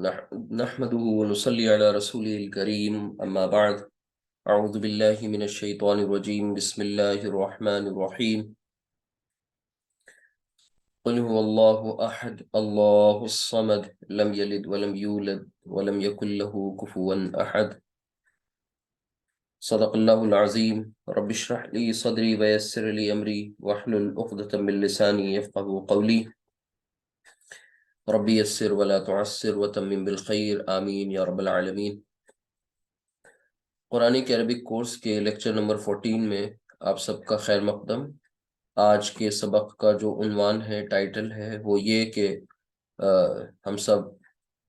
नहमदुहु व नुसल्ली अला रसूलिल करीम अम्मा बाद अऊज़ु बिल्लाहि मिनश शैतानिर रजीम बिस्मिल्लाहिर रहमानिर रहीम क़ुल हुवल्लाहु अहद अल्लाहुस समद लम यलिद व लम यूलद व लम यकुल लहू कुफुवन अहद सदक़ल्लाहुल अज़ीम रब्बि इश्रह ली सदरी व यस्सिर ली अमरी वहलुल उक़दतम मिन लिसानी यफ़क़हू क़ौली रब्बी यस्सिर व ला तुअस्सिर व तम्मिम बिल खैर आमीन या रब्बल आलमीन। कुरानी के अरबिक कोर्स के लेक्चर नंबर 14 में आप सबका खैर मकदम। आज के सबक का जो उन्वान है, टाइटल है, वो ये कि हम सब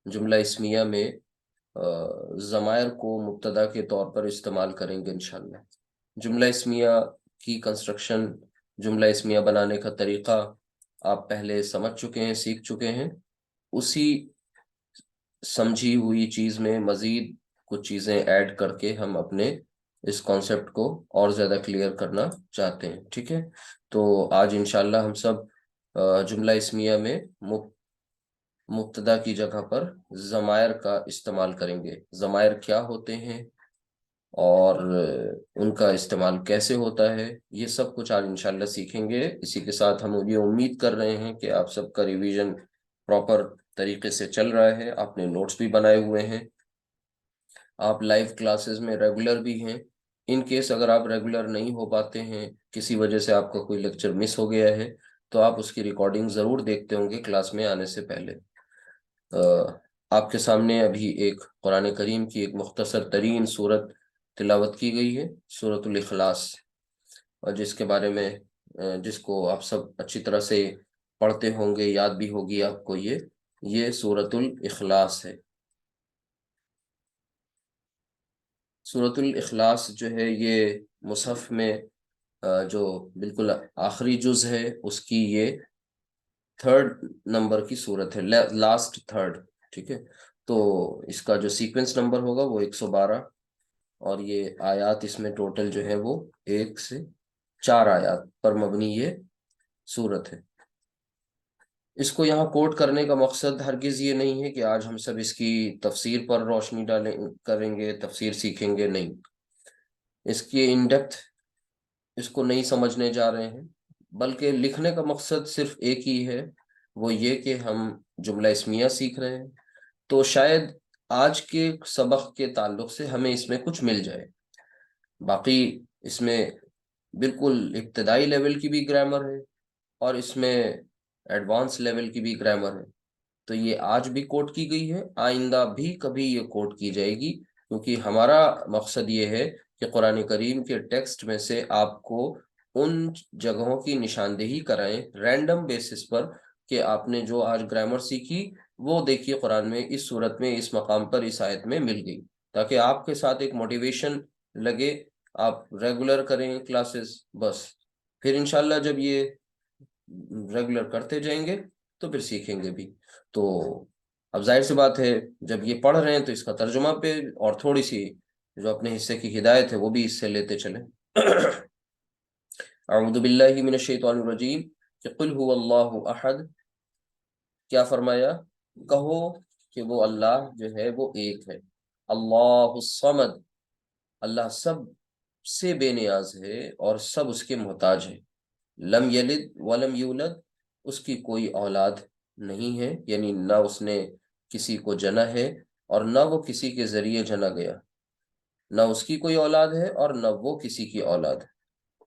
जुमला इस्मिया में ज़मायर को मुब्तदा के तौर पर इस्तेमाल करेंगे इंशाल्लाह। जुमला इस्मिया की कंस्ट्रक्शन, जुमला इस्मिया बनाने का तरीक़ा आप पहले समझ चुके हैं, सीख चुके हैं। उसी समझी हुई चीज़ में मज़ीद कुछ चीज़ें ऐड करके हम अपने इस कॉन्सेप्ट को और ज़्यादा क्लियर करना चाहते हैं। ठीक है, तो आज इंशाल्लाह हम सब जुमला इस्मिया में मुब्तदा की जगह पर ज़मायर का इस्तेमाल करेंगे। ज़मायर क्या होते हैं और उनका इस्तेमाल कैसे होता है, ये सब कुछ आज इंशाल्लाह सीखेंगे। इसी के साथ हम ये उम्मीद कर रहे हैं कि आप सबका रिवीजन प्रॉपर तरीके से चल रहा है, आपने नोट्स भी बनाए हुए हैं, आप लाइव क्लासेस में रेगुलर भी हैं। इन केस अगर आप रेगुलर नहीं हो पाते हैं, किसी वजह से आपका कोई लेक्चर मिस हो गया है, तो आप उसकी रिकॉर्डिंग ज़रूर देखते होंगे क्लास में आने से पहले। आपके सामने अभी एक कुरान करीम की एक मुख्तसर तरीन सूरत तिलावत की गई है, सूरतुल इखलास, और जिसके बारे में जिसको आप सब अच्छी तरह से पढ़ते होंगे, याद भी होगी आपको। ये सूरतुल इखलास है। सूरतुल इखलास जो है ये मुसहफ में जो बिल्कुल आखिरी जुज है उसकी ये थर्ड नंबर की सूरत है, लास्ट थर्ड। ठीक है, तो इसका जो सीक्वेंस नंबर होगा वो 112, और ये आयात इसमें टोटल जो है वो 1 से 4 आयात पर मबनी ये सूरत है। इसको यहाँ कोट करने का मकसद हरगिज़ ये नहीं है कि आज हम सब इसकी तफसीर पर रोशनी डालें करेंगे, तफसीर सीखेंगे, नहीं। इसकी इन डेप्थ इसको नहीं समझने जा रहे हैं, बल्कि लिखने का मकसद सिर्फ एक ही है, वो ये कि हम जुमला इस्मिया सीख रहे हैं, तो शायद आज के सबक के ताल्लुक से हमें इसमें कुछ मिल जाए। बाकी इसमें बिल्कुल इब्तदाई लेवल की भी ग्रामर है और इसमें एडवांस लेवल की भी ग्रामर है। तो ये आज भी कोट की गई है, आइंदा भी कभी ये कोट की जाएगी, क्योंकि हमारा मकसद ये है कि कुरान करीम के टेक्स्ट में से आपको उन जगहों की निशानदेही कराएं रैंडम बेसिस पर कि आपने जो आज ग्रामर सीखी वो देखिए कुरान में इस सूरत में इस मकाम पर इस आयत में मिल गई, ताकि आपके साथ एक मोटिवेशन लगे, आप रेगुलर करें क्लासेस। बस फिर इंशाल्लाह जब ये रेगुलर करते जाएंगे तो फिर सीखेंगे भी। तो अब जाहिर सी बात है, जब ये पढ़ रहे हैं तो इसका तर्जुमा पे और थोड़ी सी जो अपने हिस्से की हिदायत है वो भी इससे लेते चलें। अऊज़ु बिल्लाहि मिनश शैतानिर रजीम कि कुल हुवल्लाहु अहद, क्या फरमाया, कहो कि वो अल्लाह जो है वो एक है। अल्लाहुस समद, अल्लाह सब से बेनियाज है और सब उसके मोहताज है। लम यलिद वलम यूलद, उसकी कोई औलाद नहीं है, यानी ना उसने किसी को जना है और ना वो किसी के जरिए जना गया। ना उसकी कोई औलाद है और ना वो किसी की औलाद है।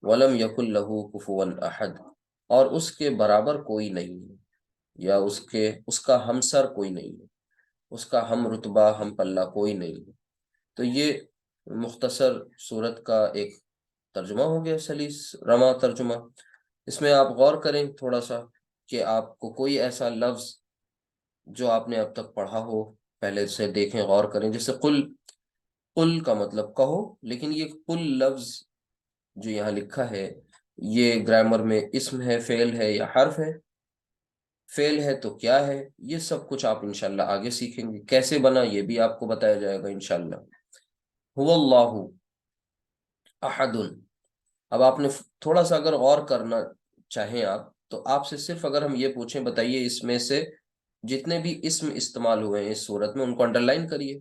वलम यकुल लहू कुफुवन अहद, और उसके बराबर कोई नहीं है, या उसका हमसर कोई नहीं है, उसका हम रुतबा हम पल्ला कोई नहीं है। तो ये मुख्तसर सूरत का एक तर्जुमा हो गया, सलीस रमा तर्जुमा। इसमें आप गौर करें थोड़ा सा कि आपको कोई ऐसा लफ्ज जो आपने अब तक पढ़ा हो पहले से देखें, गौर करें। जैसे कुल, कुल का मतलब कहो, लेकिन ये कुल लफ्ज जो यहाँ लिखा है ये ग्रामर में इस्म है, फेल है या हर्फ है? फेल है तो क्या है? ये सब कुछ आप इंशाल्लाह आगे सीखेंगे। कैसे बना ये भी आपको बताया जाएगा इंशाल्लाह। हुवल्लाहु अहदुन, अब आपने थोड़ा सा अगर गौर करना चाहें आप, तो आपसे सिर्फ अगर हम ये पूछें, बताइए इसमें से जितने भी इस्म इस्तेमाल हुए हैं इस सूरत में उनको अंडरलाइन करिए।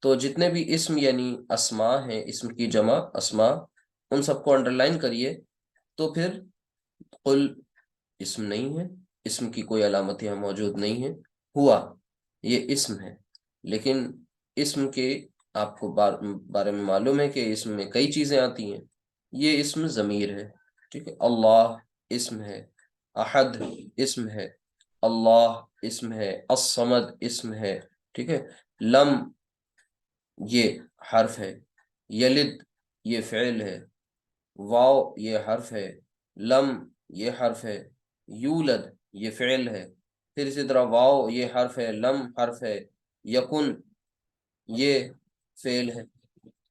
तो जितने भी इस्म यानी अस्मा हैं, इस्म की जमा अस्मा, उन सबको अंडरलाइन करिए। तो फिर कुल इस्म नहीं है, इस्म की कोई अलामत यहाँ मौजूद नहीं है। हुआ ये इस्म है, लेकिन इस्म के आपको बारे में मालूम है कि इसम में कई चीजें आती हैं। ये इस्म ज़मीर है, ठीक है। अल्लाह इस्म है, अहद इस्म है, अल्लाह इस्म है, अस्समद इस्म है, ठीक है। लम ये हर्फ है, यलिद ये फ़िल है, वाव ये हर्फ है, लम ये हर्फ है, यूलद ये फ़िल है, फिर इसी तरह वाव ये हर्फ है, लम हर्फ है, यकुन ये फ़िल है,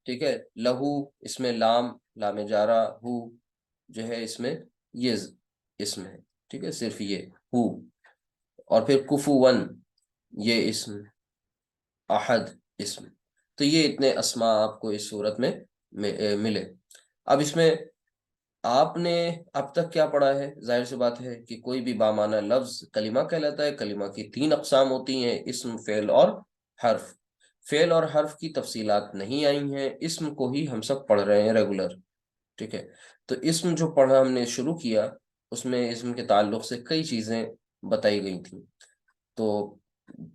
ठीक है। लहू इसमें लाम लाम जारा, हु जो है इसमें ये इसम है, ठीक है, सिर्फ ये हु। और फिर कुफुवन ये इसम, अहद इसम। तो ये इतने अस्मा आपको इस सूरत में मिले। अब इसमें आपने अब तक क्या पढ़ा है? जाहिर सी बात है कि कोई भी बामाना लफ्ज कलिमा कहलाता है। कलिमा की तीन अकसाम होती हैं, इस्म, फेल और हर्फ। फेल और हर्फ की तफसीलात नहीं आई हैं, इस्म को ही हम सब पढ़ रहे हैं रेगुलर, ठीक है। तो इस्म जो पढ़ा हमने शुरू किया, उसमें इस्म के ताल्लुक से कई चीजें बताई गई थी। तो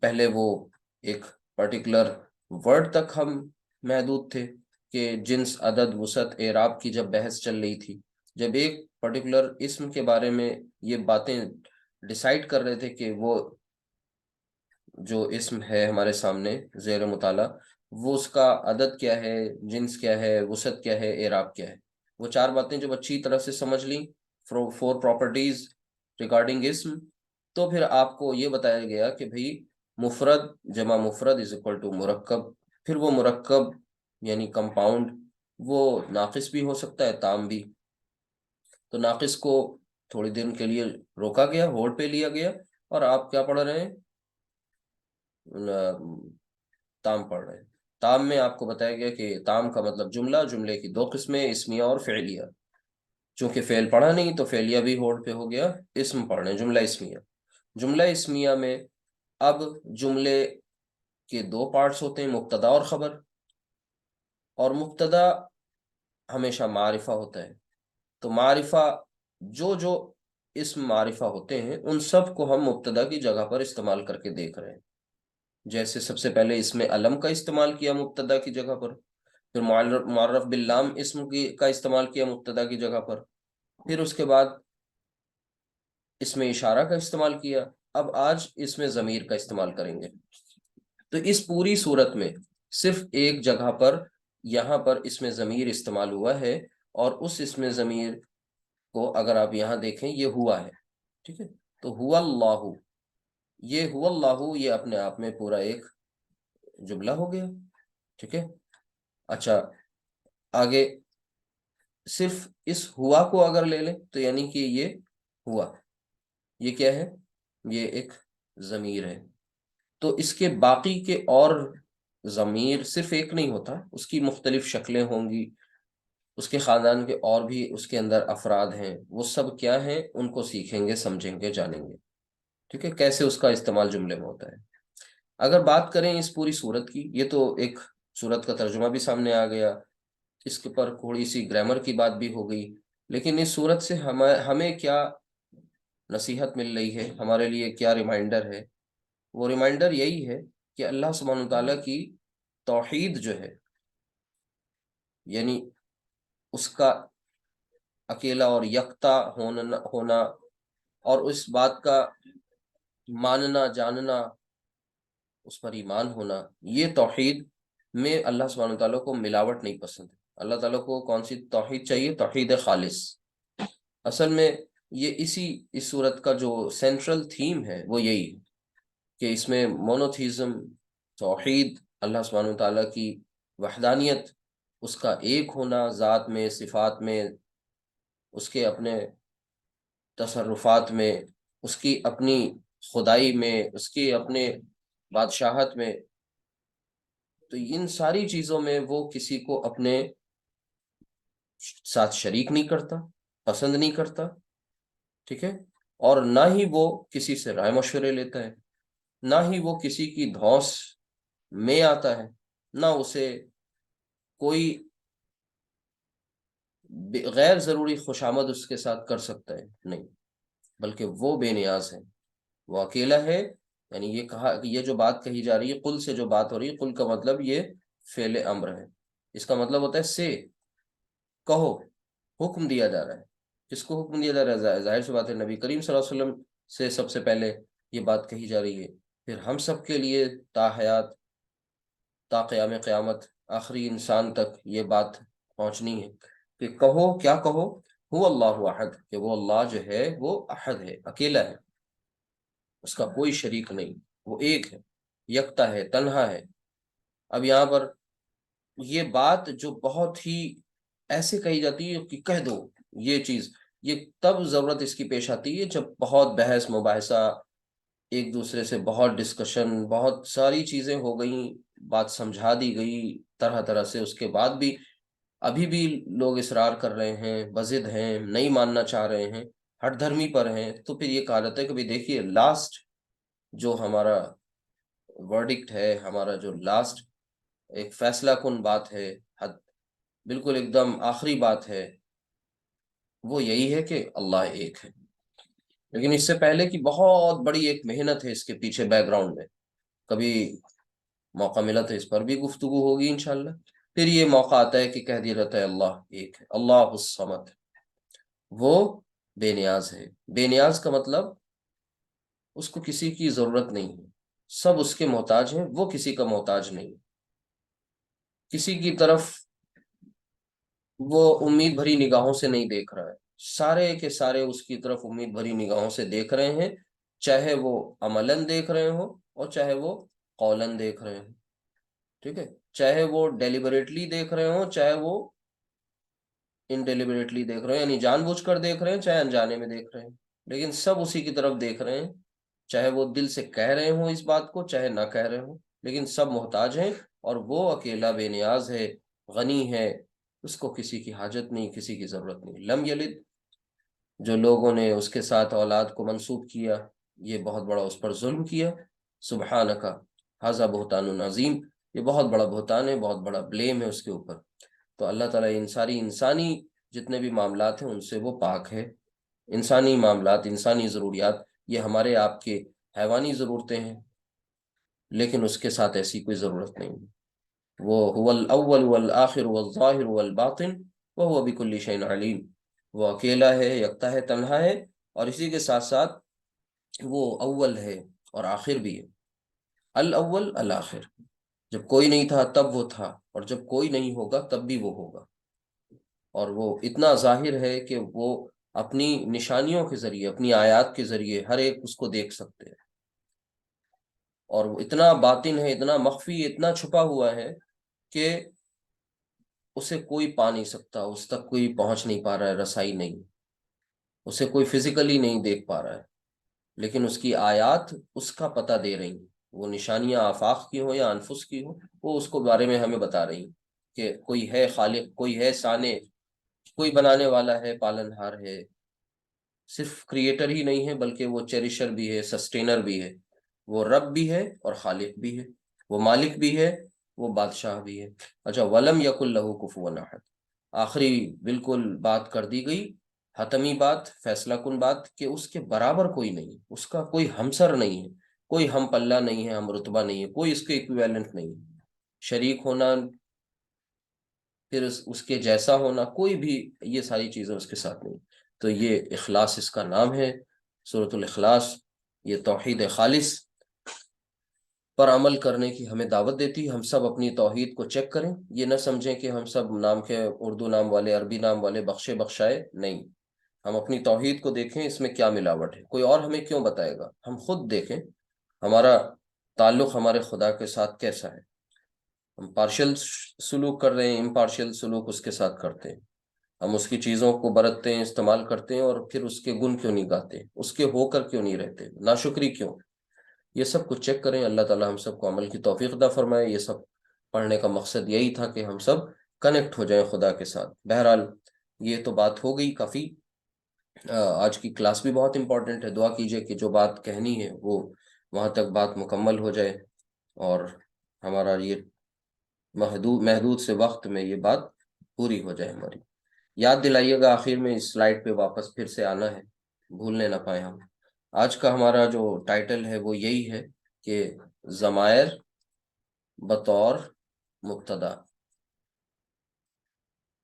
पहले वो एक पर्टिकुलर वर्ड तक हम महदूद थे कि जिन्स, अदद, वसअत, एराब की जब बहस चल रही थी, जब एक पर्टिकुलर इस्म के बारे में ये बातें डिसाइड कर रहे थे कि वो जो इस्म है हमारे सामने ज़ेर मुताला, वो उसका अदद क्या है, जिन्स क्या है, वसअत क्या है, एराब क्या है, वो चार बातें जब अच्छी तरह से समझ ली, फोर प्रॉपर्टीज रिगार्डिंग इस्म, तो फिर आपको ये बताया गया कि भाई मुफरद जमा मुफरद इज इक्वल टू मुरक्कब। फिर वो मुरक्कब यानी कंपाउंड, वो नाकिस भी हो सकता है, ताम भी। तो नाकिस को थोड़ी देर के लिए रोका गया, होल्ड पे लिया गया, और आप क्या पढ़ रहे हैं? ताम पढ़ रहे हैं। ताम में आपको बताया गया कि ताम का मतलब जुमला, जुमले की दो किस्में, इस्मिया और फेलिया। चूंकि फेल पढ़ा नहीं तो फेलिया भी होल्ड पे हो गया, इस्म पढ़ रहे हैं, जुमला इस्मिया। जुमला इस्मिया में अब जुमले के दो पार्ट्स होते हैं, मुब्तदा और खबर। और मुब्तदा हमेशा मारिफा होता है। तो मारिफा, जो जो इस्म मारिफा होते हैं उन सब को हम मुब्तदा की जगह पर इस्तेमाल करके देख रहे हैं। जैसे सबसे पहले इसमें अलम का इस्तेमाल किया मुब्तदा की जगह पर, फिर मुअर्रफ बिल्लाम इस्म की का इस्तेमाल किया मुब्तदा की जगह पर, फिर उसके बाद इसमें इशारा का इस्तेमाल किया। अब आज इसमें ज़मीर का इस्तेमाल करेंगे। तो इस पूरी सूरत में सिर्फ एक जगह पर यहाँ पर इसमें ज़मीर इस्तेमाल हुआ है, और उस इसमें ज़मीर को अगर आप यहाँ देखें, ये हुआ है, ठीक है। तो हुआ अल्लाहु, ये हुआ अल्लाहु, ये अपने आप में पूरा एक जुमला हो गया, ठीक है। अच्छा, आगे सिर्फ इस हुआ को अगर ले लें तो यानी कि ये हुआ, ये क्या है? ये एक ज़मीर है। तो इसके बाकी के और ज़मीर सिर्फ एक नहीं होता, उसकी मुख्तलिफ शक्लें होंगी, उसके ख़ानदान के और भी उसके अंदर अफराद हैं, वो सब क्या हैं उनको सीखेंगे, समझेंगे, जानेंगे, ठीक है, कैसे उसका इस्तेमाल जुमले में होता है। अगर बात करें इस पूरी सूरत की, ये तो एक सूरत का तर्जुमा भी सामने आ गया, इसके पर थोड़ी सी ग्रामर की बात भी हो गई, लेकिन इस सूरत से हमें हमें क्या नसीहत मिल रही है, हमारे लिए क्या रिमाइंडर है? वो रिमाइंडर यही है कि अल्लाह सुब्हानहू तआला की तौहीद जो है, यानी उसका अकेला और यकता होना और उस बात का मानना, जानना, उस पर ईमान होना, ये तौहीद में अल्लाह सुब्हानहू तआला को मिलावट नहीं पसंद है। अल्लाह ताला को कौन सी तौहीद चाहिए? तौहीद खालिस। असल में ये इस सूरत का जो सेंट्रल थीम है वो यही है कि इसमें मोनोथीज़म, तौहीद, अल्लाह सुब्हानहू तआला की वहदानियत, उसका एक होना ज़ात में, सिफ़ात में, उसके अपने तसर्रुफ़ात में, उसकी अपनी खुदाई में, उसकी अपने बादशाहत में। तो इन सारी चीज़ों में वो किसी को अपने साथ शरीक नहीं करता, पसंद नहीं करता, ठीक है। और ना ही वो किसी से राय मशवरे लेता है। ना ही वो किसी की धौंस में आता है, ना उसे कोई गैर जरूरी खुशामद उसके साथ कर सकता है, नहीं, बल्कि वो बेनियाज है, वो अकेला है। यानी ये कहा कि ये जो बात कही जा रही है, कुल से जो बात हो रही है, कुल का मतलब ये फेले अम्र है। इसका मतलब होता है से, कहो, हुक्म दिया जा रहा है। किसको हुक्म दिया जा रहा है? जाहिर सी बात है, नबी करीम सल्लल्लाहु अलैहि वसल्लम से सबसे पहले ये बात कही जा रही है, फिर हम सब के लिए ता हयात, ता क़याम क़यामत, आखिरी इंसान तक ये बात पहुंचनी है कि कहो, क्या कहो, हु अल्लाहु अहद, कि वो अल्लाह जो है वो अहद है, अकेला है, उसका कोई शरीक नहीं, वो एक है, यकता है, तन्हा है। अब यहाँ पर ये बात जो बहुत ही ऐसे कही जाती है कि कह दो ये चीज, ये तब जरूरत इसकी पेश आती है जब बहुत बहस मुबाहिसा, एक दूसरे से बहुत डिस्कशन, बहुत सारी चीजें हो गई, बात समझा दी गई तरह तरह से, उसके बाद भी अभी भी लोग इसरार कर रहे हैं, बजिद हैं, नहीं मानना चाह रहे हैं, हठधर्मी पर हैं, तो फिर ये कहा जाता है कि भाई देखिए, लास्ट जो हमारा वर्डिक्ट है, हमारा जो लास्ट एक फैसला कुन बात है, हद बिल्कुल एकदम आखिरी बात है, वो यही है कि अल्लाह एक है। लेकिन इससे पहले की बहुत बड़ी एक मेहनत है इसके पीछे बैकग्राउंड में, कभी मौका मिला तो इस पर भी गुफ्तगू होगी इंशाल्लाह। फिर ये मौका आता है कि कह दिया जाता है अल्लाह एक है, अल्लाह समद, वो बेनियाज है। बेनियाज का मतलब उसको किसी की जरूरत नहीं है, सब उसके मोहताज हैं, वो किसी का मोहताज नहीं, किसी की तरफ वो उम्मीद भरी निगाहों से नहीं देख रहा है, सारे के सारे उसकी तरफ उम्मीद भरी निगाहों से देख रहे हैं, चाहे वो अमलन देख रहे हो और चाहे वो कौलन देख रहे हो, ठीक है, चाहे वो डेलिबरेटली देख रहे हो, चाहे वो इनडेलिबरेटली देख रहे हो, यानी जानबूझकर देख रहे हैं, चाहे अनजाने में देख रहे हैं, लेकिन सब उसी की तरफ देख रहे हैं, चाहे वो दिल से कह रहे हो इस बात को, चाहे ना कह रहे हो, लेकिन सब मोहताज हैं। और वो अकेला बेनियाज है, गनी है, उसको किसी की हाजत नहीं, किसी की जरूरत नहीं। लम यलिद, जो लोगों ने उसके साथ औलाद को मंसूब किया, ये बहुत बड़ा उस पर जुल्म किया। सुबहानका हाजा बुहतानुन अजीम, ये बहुत बड़ा बुहतान है, बहुत बड़ा ब्लेम है उसके ऊपर। तो अल्लाह ताला इन सारी इंसानी जितने भी मामलात हैं उनसे वो पाक है। इंसानी मामलात, इंसानी ज़रूरियात, ये हमारे आपके हैवानी ज़रूरतें हैं, लेकिन उसके साथ ऐसी कोई ज़रूरत नहीं है। वो हुवल अव्वल वल आखिर वल ज़ाहिर वल बातिन व हुवा बिकुल्लि शैइन अलीम, वो अकेला है, यकता है, तन्हा है, और इसी के साथ साथ वो अव्वल है और आखिर भी है। अल अव्वल अल आखिर, जब कोई नहीं था तब वो था, और जब कोई नहीं होगा तब भी वो होगा। और वो इतना जाहिर है कि वो अपनी निशानियों के जरिए, अपनी आयात के जरिए हर एक उसको देख सकते हैं, और वो इतना बातिन है, इतना मख्फी, इतना छुपा हुआ है कि उसे कोई पा नहीं सकता, उस तक कोई पहुंच नहीं पा रहा है, रसाई नहीं, उसे कोई फिजिकली नहीं देख पा रहा है, लेकिन उसकी आयात उसका पता दे रही हैं। वो निशानियां आफाक की हो या अनफुस की हो, वो उसको बारे में हमें बता रही हैं कि कोई है खालिक, कोई है साने, कोई बनाने वाला है, पालनहार है, सिर्फ क्रिएटर ही नहीं है बल्कि वो चेरिशर भी है, सस्टेनर भी है, वो रब भी है और खालिक भी है, वो मालिक भी है, वो बादशाह भी है। अच्छा, वलम यकुल लहू कुफुवन अहद, आखिरी बिल्कुल बात कर दी गई, हतमी बात, फैसला कुन बात, कि उसके बराबर कोई नहीं, उसका कोई हमसर नहीं है, कोई हम पल्ला नहीं है, हम रुतबा नहीं है, कोई इसके इक्विवेलेंट नहीं है, शरीक होना, फिर उसके जैसा होना, कोई भी, ये सारी चीजें उसके साथ नहीं। तो ये इखलास इसका नाम है, सूरतुल इखलास, ये तौहीद खालिस पर अमल करने की हमें दावत देती है। हम सब अपनी तौहीद को चेक करें, ये ना समझें कि हम सब नाम के उर्दू नाम वाले, अरबी नाम वाले बख्शे बख्शाए, नहीं, हम अपनी तौहीद को देखें, इसमें क्या मिलावट है, कोई और हमें क्यों बताएगा, हम खुद देखें हमारा ताल्लुक हमारे खुदा के साथ कैसा है। हम पार्शियल सुलूक कर रहे हैं, इम्पार्शियल सुलूक उसके साथ करते हैं, हम उसकी चीज़ों को बरतते हैं, इस्तेमाल करते हैं, और फिर उसके गुण क्यों नहीं गाते, उसके होकर क्यों नहीं रहते, नाशुक्री क्यों, ये सब कुछ चेक करें। अल्लाह ताला हम सबको अमल की तौफीक अता फरमाए। ये सब पढ़ने का मकसद यही था कि हम सब कनेक्ट हो जाएं खुदा के साथ। बहरहाल, ये तो बात हो गई काफ़ी, आज की क्लास भी बहुत इंपॉर्टेंट है, दुआ कीजिए कि जो बात कहनी है वो वहां तक बात मुकम्मल हो जाए और हमारा ये महदूद महदूद से वक्त में ये बात पूरी हो जाए हमारी। याद दिलाइएगा आखिर में इस स्लाइड पे वापस फिर से आना है, भूलने ना पाए हम। आज का हमारा जो टाइटल है वो यही है कि ज़मायर बतौर मुब्तदा।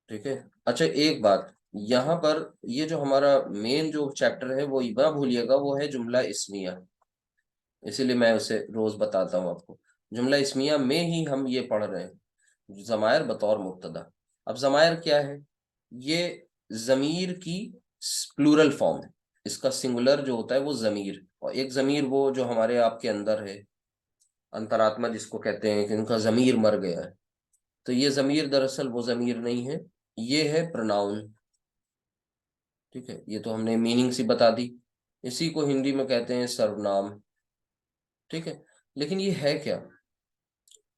ठीक है। अच्छा एक बात, यहाँ पर ये जो हमारा मेन जो चैप्टर है वो ना भूलिएगा, वो है जुमला इस्मिया। इसीलिए मैं उसे रोज बताता हूँ आपको। जुमला इस्मिया में ही हम ये पढ़ रहे हैं ज़मायर बतौर मुब्तदा। अब ज़मायर क्या है? ये ज़मीर की प्लूरल फॉर्म है। इसका सिंगुलर जो होता है वो ज़मीर, और एक ज़मीर वो जो हमारे आपके अंदर है, अंतरात्मा जिसको कहते हैं कि उनका ज़मीर मर गया है। तो ये ज़मीर दरअसल वो ज़मीर नहीं है, ये है प्रोनाउन। ठीक है, ये तो हमने मीनिंग सी बता दी। इसी को हिंदी में कहते हैं सर्वनाम। ठीक है, लेकिन ये है क्या?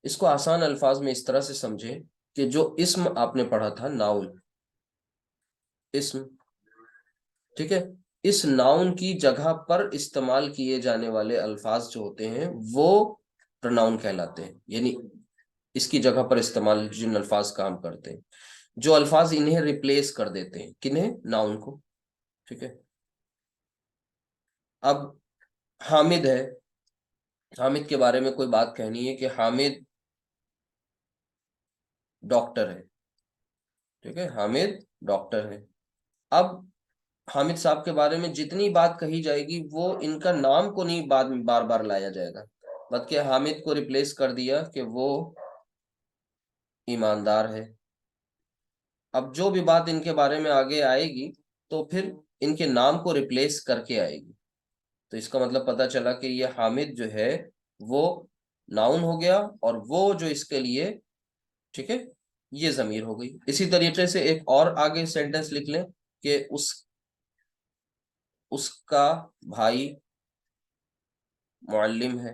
इसको आसान अल्फाज में इस तरह से समझें कि जो इस्म आपने पढ़ा था, नाउन, इस्म, ठीक है, इस नाउन की जगह पर इस्तेमाल किए जाने वाले अल्फाज जो होते हैं वो प्रोनाउन कहलाते हैं। यानी इसकी जगह पर इस्तेमाल जिन अल्फाज का हम करते हैं, जो अल्फाज इन्हें रिप्लेस कर देते हैं, किन्हें? नाउन को। ठीक है। अब हामिद है, हामिद के बारे में कोई बात कहनी है कि हामिद डॉक्टर है। ठीक है, हामिद डॉक्टर है। अब हामिद साहब के बारे में जितनी बात कही जाएगी वो इनका नाम को नहीं बाद में बार बार लाया जाएगा, बल्कि हामिद को रिप्लेस कर दिया कि वो ईमानदार है। अब जो भी बात इनके बारे में आगे आएगी तो फिर इनके नाम को रिप्लेस करके आएगी। तो इसका मतलब पता चला कि ये हामिद जो है वो नाउन हो गया, और वो जो इसके लिए, ठीक है, ये जमीर हो गई। इसी तरीके से एक और आगे सेंटेंस लिख लें कि उसका भाई मुअल्लिम है।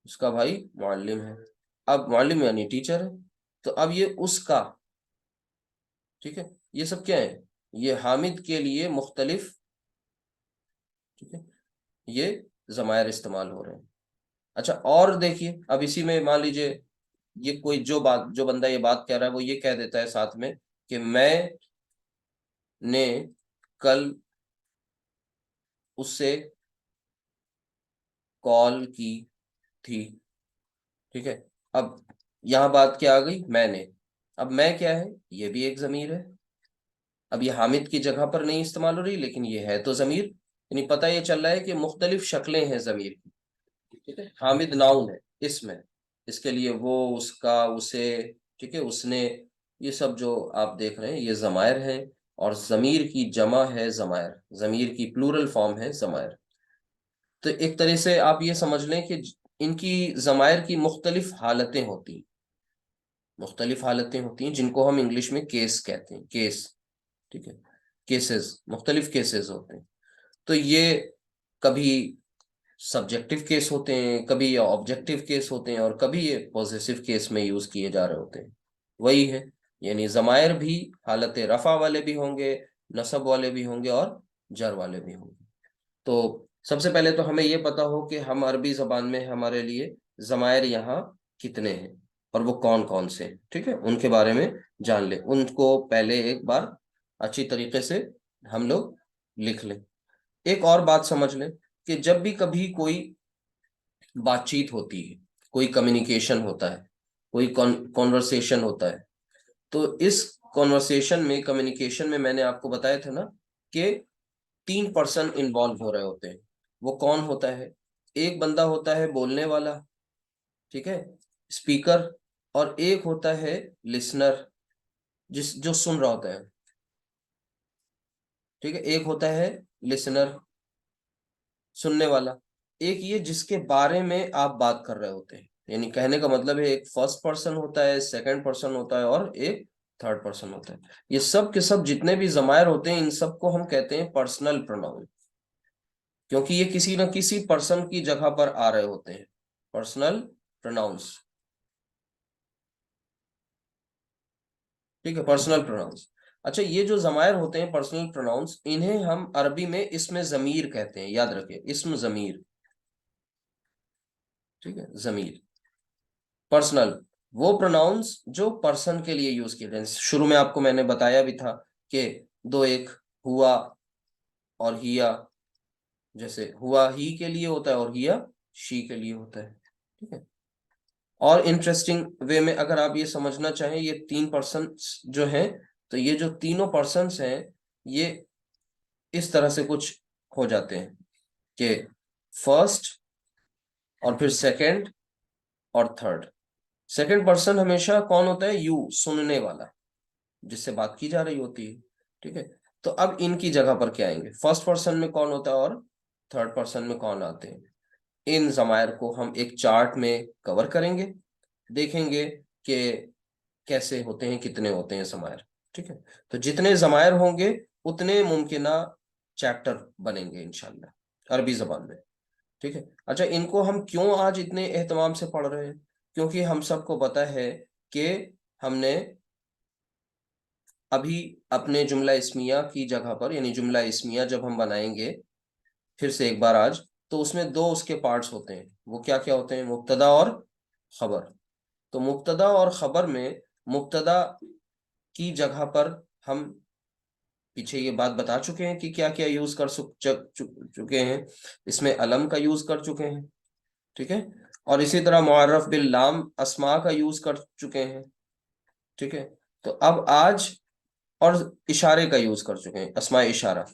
उसका भाई मुअल्लिम है। अब मुअल्लिम यानी टीचर है। तो अब ये उसका, ठीक है, ये सब क्या है? ये हामिद के लिए मुख्तलिफ, ठीक है, ये जमायर इस्तेमाल हो रहे हैं। अच्छा और देखिए, अब इसी में मान लीजिए ये कोई जो बंदा ये बात कह रहा है वो ये कह देता है साथ में कि मैं ने कल उससे कॉल की थी। ठीक है। अब यहां बात क्या आ गई? मैंने। अब मैं क्या है? ये भी एक जमीर है। अब ये हामिद की जगह पर नहीं इस्तेमाल हो रही, लेकिन ये है तो जमीर। यानी पता ये चल रहा है कि मुख्तलिफ शक्लें हैं जमीर की। ठीक है, हामिद नाउन है, इसमें, इसके लिए वो, उसका, उसे, ठीक है, उसने, ये सब जो आप देख रहे हैं ये जमायर है। और जमीर की जमा है जमायर, जमीर की प्लूरल फॉर्म है जमायर। तो एक तरह से आप ये समझ लें कि इनकी जमायर की मुख्तलिफ हालतें होती हैं, मुख्तलिफ हालतें होती हैं जिनको हम इंग्लिश में केस कहते हैं, केस। ठीक है, केसेस, मुख्तलिफ केसेस होते हैं। तो ये कभी सब्जेक्टिव केस होते हैं, कभी ये ऑब्जेक्टिव केस होते हैं, और कभी ये पॉजिटिव केस में यूज किए जा रहे होते हैं। वही है, यानी जमायर भी हालत रफा वाले भी होंगे, नसब वाले भी होंगे, और जर वाले भी होंगे। तो सबसे पहले तो हमें ये पता हो कि हम अरबी जबान में हमारे लिए जमायर यहाँ कितने हैं और वो कौन कौन से हैं। ठीक है, उनके बारे में जान ले, उनको पहले एक बार अच्छी तरीके से हम लोग लिख लें। एक और बात समझ लें कि जब भी कभी कोई बातचीत होती है, कोई कम्युनिकेशन होता है, कोई कॉन्वर्सेशन होता है, तो इस कॉन्वर्सेशन में, कम्युनिकेशन में, मैंने आपको बताया था ना कि 3 पर्सन इन्वॉल्व हो रहे होते हैं। वो कौन होता है? एक बंदा होता है बोलने वाला, ठीक है, स्पीकर, और एक होता है लिसनर, जो सुन रहा होता है। ठीक है, एक होता है लिसनर, सुनने वाला। एक ये जिसके बारे में आप बात कर रहे होते हैं, यानी कहने का मतलब है एक फर्स्ट पर्सन होता है, सेकंड पर्सन होता है, और एक थर्ड पर्सन होता है। ये सब के सब जितने भी जमायर होते हैं इन सबको हम कहते हैं पर्सनल प्रोनाउन, क्योंकि ये किसी न किसी पर्सन की जगह पर आ रहे होते हैं, पर्सनल प्रोनाउंस। ठीक है, पर्सनल प्रोनाउंस। अच्छा, ये जो जमायर होते हैं पर्सनल प्रोनाउंस, इन्हें हम अरबी में इसमें जमीर कहते हैं। याद रखें, इसम जमीर। ठीक है, जमीर। पर्सनल, वो प्रोनाउंस जो पर्सन के लिए यूज किए जाते हैं। शुरू में आपको मैंने बताया भी था कि दो, एक हुआ और हिया, जैसे हुआ ही के लिए होता है और हिया शी के लिए होता है। ठीक है, और इंटरेस्टिंग वे में अगर आप ये समझना चाहें, ये तीन पर्सन जो हैं, तो ये जो तीनों पर्सन्स हैं ये इस तरह से कुछ हो जाते हैं कि फर्स्ट और फिर सेकंड और थर्ड। सेकंड पर्सन हमेशा कौन होता है? यू, सुनने वाला, जिससे बात की जा रही होती है। ठीक है, तो अब इनकी जगह पर क्या आएंगे? फर्स्ट पर्सन में कौन होता है और थर्ड पर्सन में कौन आते हैं? इन जमायर को हम एक चार्ट में कवर करेंगे, देखेंगे कि कैसे होते हैं, कितने होते हैं जमायर। ठीक है, तो जितने जमायर होंगे उतने मुमकिना चैप्टर बनेंगे इंशाल्लाह अरबी जबान में। ठीक है, अच्छा, इनको हम क्यों आज इतने एहतमाम से पढ़ रहे हैं? क्योंकि हम सबको पता है कि हमने अभी अपने जुमला इस्मिया की जगह पर, यानी जुमला इस्मिया जब हम बनाएंगे फिर से एक बार आज, तो उसमें दो उसके पार्ट्स होते हैं। वो क्या क्या होते हैं? मुब्तदा और खबर। तो मुब्तदा और खबर में मुब्तदा की जगह पर हम पीछे ये बात बता चुके हैं कि क्या क्या यूज कर चुके हैं। इसमें अलम का यूज कर चुके हैं। ठीक है, और इसी तरह मुअर्रफ बिल लाम अस्मा का यूज कर चुके हैं। ठीक है, तो अब आज और इशारे का यूज कर चुके हैं, अस्मा इशारा।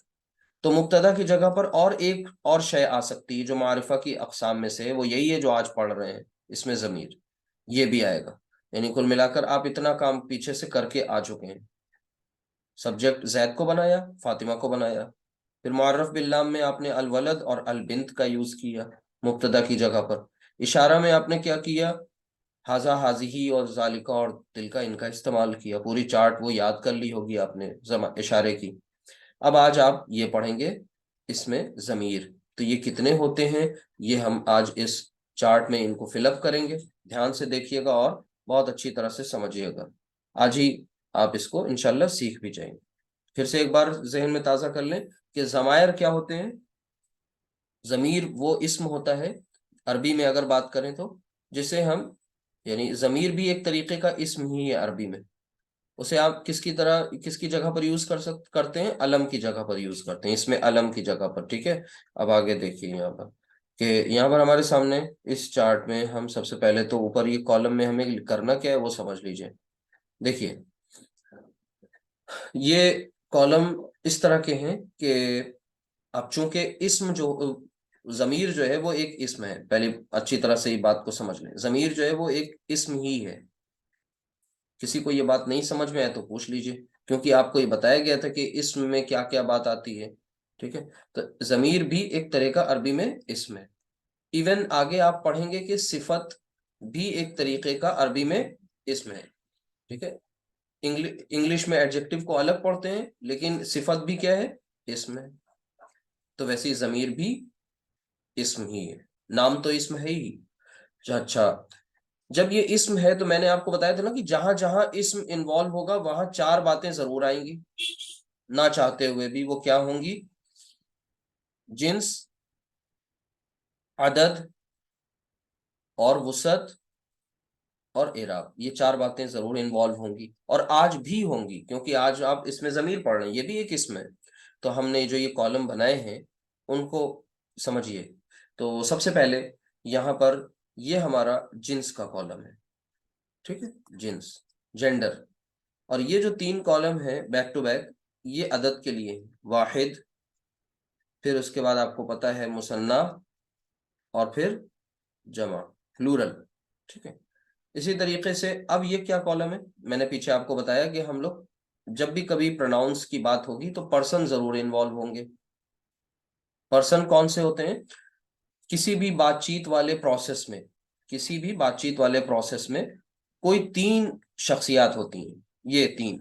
तो मुब्तदा की जगह पर और एक और शय आ सकती है जो मारिफा की अकसाम में से है, वो यही है जो आज पढ़ रहे हैं, इसमें जमीर ये भी आएगा। यानी कुल मिलाकर आप इतना काम पीछे से करके आ चुके हैं। सब्जेक्ट जैद को बनाया, फातिमा को बनाया, फिर मुअर्रफ बिल्लाम में आपने अल वलद और अल बिंत का यूज किया मुब्तदा की जगह पर। इशारा में आपने क्या किया? हाजा हाजिही और जालिका और तिलका, इनका इस्तेमाल किया। पूरी चार्ट वो याद कर ली होगी आपने इशारे की। अब आज आप ये पढ़ेंगे इसमें जमीर, तो ये कितने होते हैं ये हम आज इस चार्ट में इनको फिलअप करेंगे। ध्यान से देखिएगा और बहुत अच्छी तरह से समझिएगा। आज ही आप इसको इंशाल्लाह सीख भी जाएंगे। फिर से एक बार जहन में ताज़ा कर लें कि जमायर क्या होते हैं। जमीर वो इस्म होता है, अरबी में अगर बात करें तो, जिसे हम, यानी जमीर भी एक तरीके का इस्म ही है अरबी में। उसे आप किसकी तरह, किसकी जगह पर यूज करते हैं? अलम की जगह पर यूज करते हैं, इसमें अलम की जगह पर। ठीक है, अब आगे देखिए यहाँ पर कि यहाँ पर हमारे सामने इस चार्ट में हम सबसे पहले तो ऊपर ये कॉलम में हमें करना क्या है वो समझ लीजिए। देखिए, ये कॉलम इस तरह के हैं कि अब चूंकि इस्म जो, जमीर जो है वो एक इस्म है, पहले अच्छी तरह से ये बात को समझ लें। जमीर जो है वो एक इस्म ही है। किसी को ये बात नहीं समझ में आए तो पूछ लीजिए, क्योंकि आपको ये बताया गया था कि इस्म में क्या क्या बात आती है। ठीक है, तो जमीर भी एक तरह का अरबी में इस्म है। इवन आगे आप पढ़ेंगे कि सिफत भी एक तरीके का अरबी में इस्म है। ठीक है, इंग्लिश में एडजेक्टिव को अलग पढ़ते हैं, लेकिन सिफत भी क्या है? इस्म है। तो वैसे ही जमीर भी इस्म ही है, नाम तो इस्म है ही। अच्छा, जब ये इस्म है तो मैंने आपको बताया था ना कि जहां जहां इस्म इन्वॉल्व होगा वहां चार बातें जरूर आएंगी, ना चाहते हुए भी। वो क्या होंगी? जिन्स, अदद और वुसत और इराब, ये चार बातें जरूर इन्वॉल्व होंगी और आज भी होंगी, क्योंकि आज आप इसमें जमीर पढ़ रहे हैं, ये भी एक इसम है। तो हमने जो ये कॉलम बनाए हैं उनको समझिए। तो सबसे पहले यहाँ पर ये हमारा जिन्स का कॉलम है। ठीक है, जिन्स, जेंडर। और ये जो तीन कॉलम है बैक टू बैक, ये अदद के लिए है। वाहिद, फिर उसके बाद आपको पता है मुसन्ना, और फिर जमा, प्लूरल। ठीक है, इसी तरीके से अब ये क्या कॉलम है? मैंने पीछे आपको बताया कि हम लोग जब भी कभी प्रोनाउंस की बात होगी तो पर्सन जरूर इन्वॉल्व होंगे। पर्सन कौन से होते हैं? किसी भी बातचीत वाले प्रोसेस में, किसी भी बातचीत वाले प्रोसेस में कोई तीन शख्सियात होती हैं, ये तीन।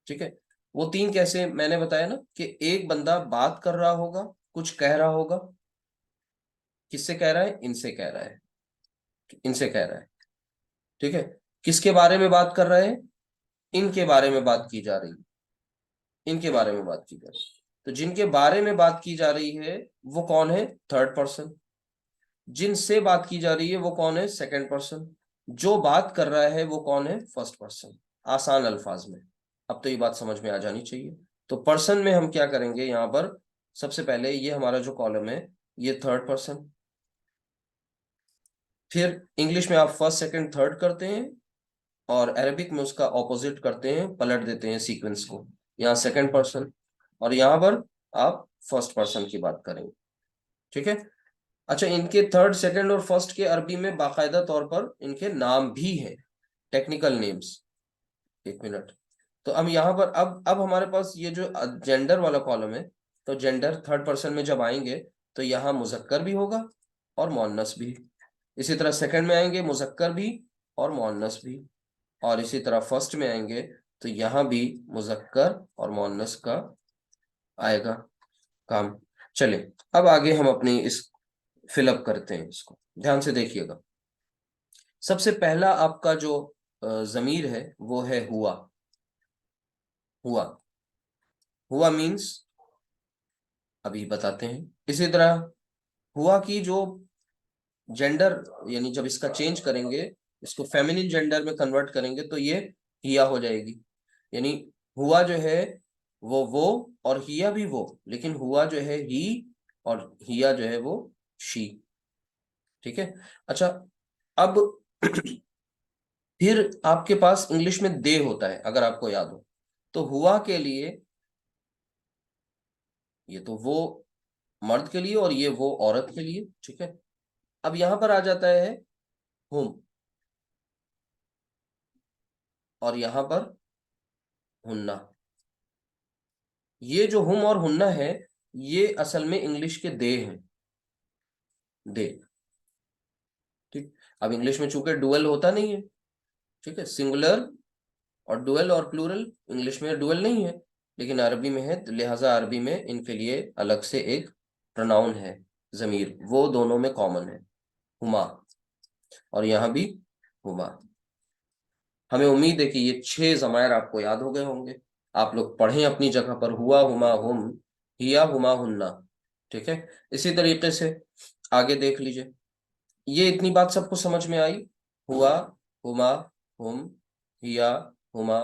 ठीक है, वो तीन कैसे मैंने बताया ना कि एक बंदा बात कर रहा होगा, कुछ कह रहा होगा। किससे कह रहा है? इनसे कह रहा है, इनसे कह रहा है। ठीक है, किसके बारे में बात कर रहे हैं? इनके बारे में बात की जा रही है, इनके बारे में बात की जा रही है। तो जिनके बारे में बात की जा रही है वो कौन है? Third person. जिनसे बात की जा रही है वो कौन है? Second person. जो बात कर रहा है वो कौन है? First person. आसान अल्फाज में अब तो ये बात समझ में आ जानी चाहिए। तो पर्सन में हम क्या करेंगे यहाँ पर? सबसे पहले ये हमारा जो कॉलम है ये थर्ड पर्सन। फिर इंग्लिश में आप फर्स्ट सेकंड थर्ड करते हैं और अरेबिक में उसका ऑपोजिट करते हैं, पलट देते हैं सीक्वेंस को। यहाँ सेकंड पर्सन और यहाँ पर आप फर्स्ट पर्सन की बात करेंगे। ठीक है। अच्छा, इनके थर्ड सेकंड और फर्स्ट के अरबी में बाकायदा तौर पर इनके नाम भी हैं, टेक्निकल नेम्स। एक मिनट। तो अब यहाँ पर अब हमारे पास ये जो जेंडर वाला कॉलम है, तो जेंडर थर्ड पर्सन में जब आएंगे तो यहाँ मुजक्कर भी होगा और मुअन्नस भी। इसी तरह सेकंड में आएंगे मुजक्कर भी और मुअन्नस भी। और इसी तरह फर्स्ट में आएंगे तो यहाँ भी मुजक्कर और मुअन्नस का आएगा काम। चले अब आगे हम अपनी इस फिलअप करते हैं, इसको ध्यान से देखिएगा। सबसे पहला आपका जो जमीर है वो है हुआ। हुआ, हुआ मीन्स अभी बताते हैं। इसी तरह हुआ की जो जेंडर, यानी जब इसका चेंज करेंगे, इसको फेमिनिन जेंडर में कन्वर्ट करेंगे तो ये हिया हो जाएगी। यानी हुआ जो है वो और हिया भी वो, लेकिन हुआ जो है ही और हिया जो है वो शी। ठीक है। अच्छा, अब फिर आपके पास इंग्लिश में दे होता है, अगर आपको याद हो। तो हुआ के लिए ये तो वो मर्द के लिए और ये वो औरत के लिए। ठीक है। अब यहां पर आ जाता है हुम और यहां पर हुन्ना। ये जो हुम और हुन्ना है ये असल में इंग्लिश के दे हैं। दे। ठीक। अब इंग्लिश में चूंकि डुअल होता नहीं है, ठीक है, सिंगुलर और डुअल और प्लूरल, इंग्लिश में डुअल नहीं है लेकिन अरबी में है, तो लिहाजा अरबी में इनके लिए अलग से एक प्रोनाउन है, जमीर, वो दोनों में कॉमन है, हुमा। और यहां भी हुमा। हमें उम्मीद है कि ये 6 जमायर आपको याद हो गए होंगे। आप लोग पढ़ें अपनी जगह पर, हुआ, हुमा, हुम, हिया, हुमा, हुन्ना। ठीक है। इसी तरीके से आगे देख लीजिए। ये इतनी बात सबको समझ में आई? हुआ, हुमा, हुम, हिया, हुमा,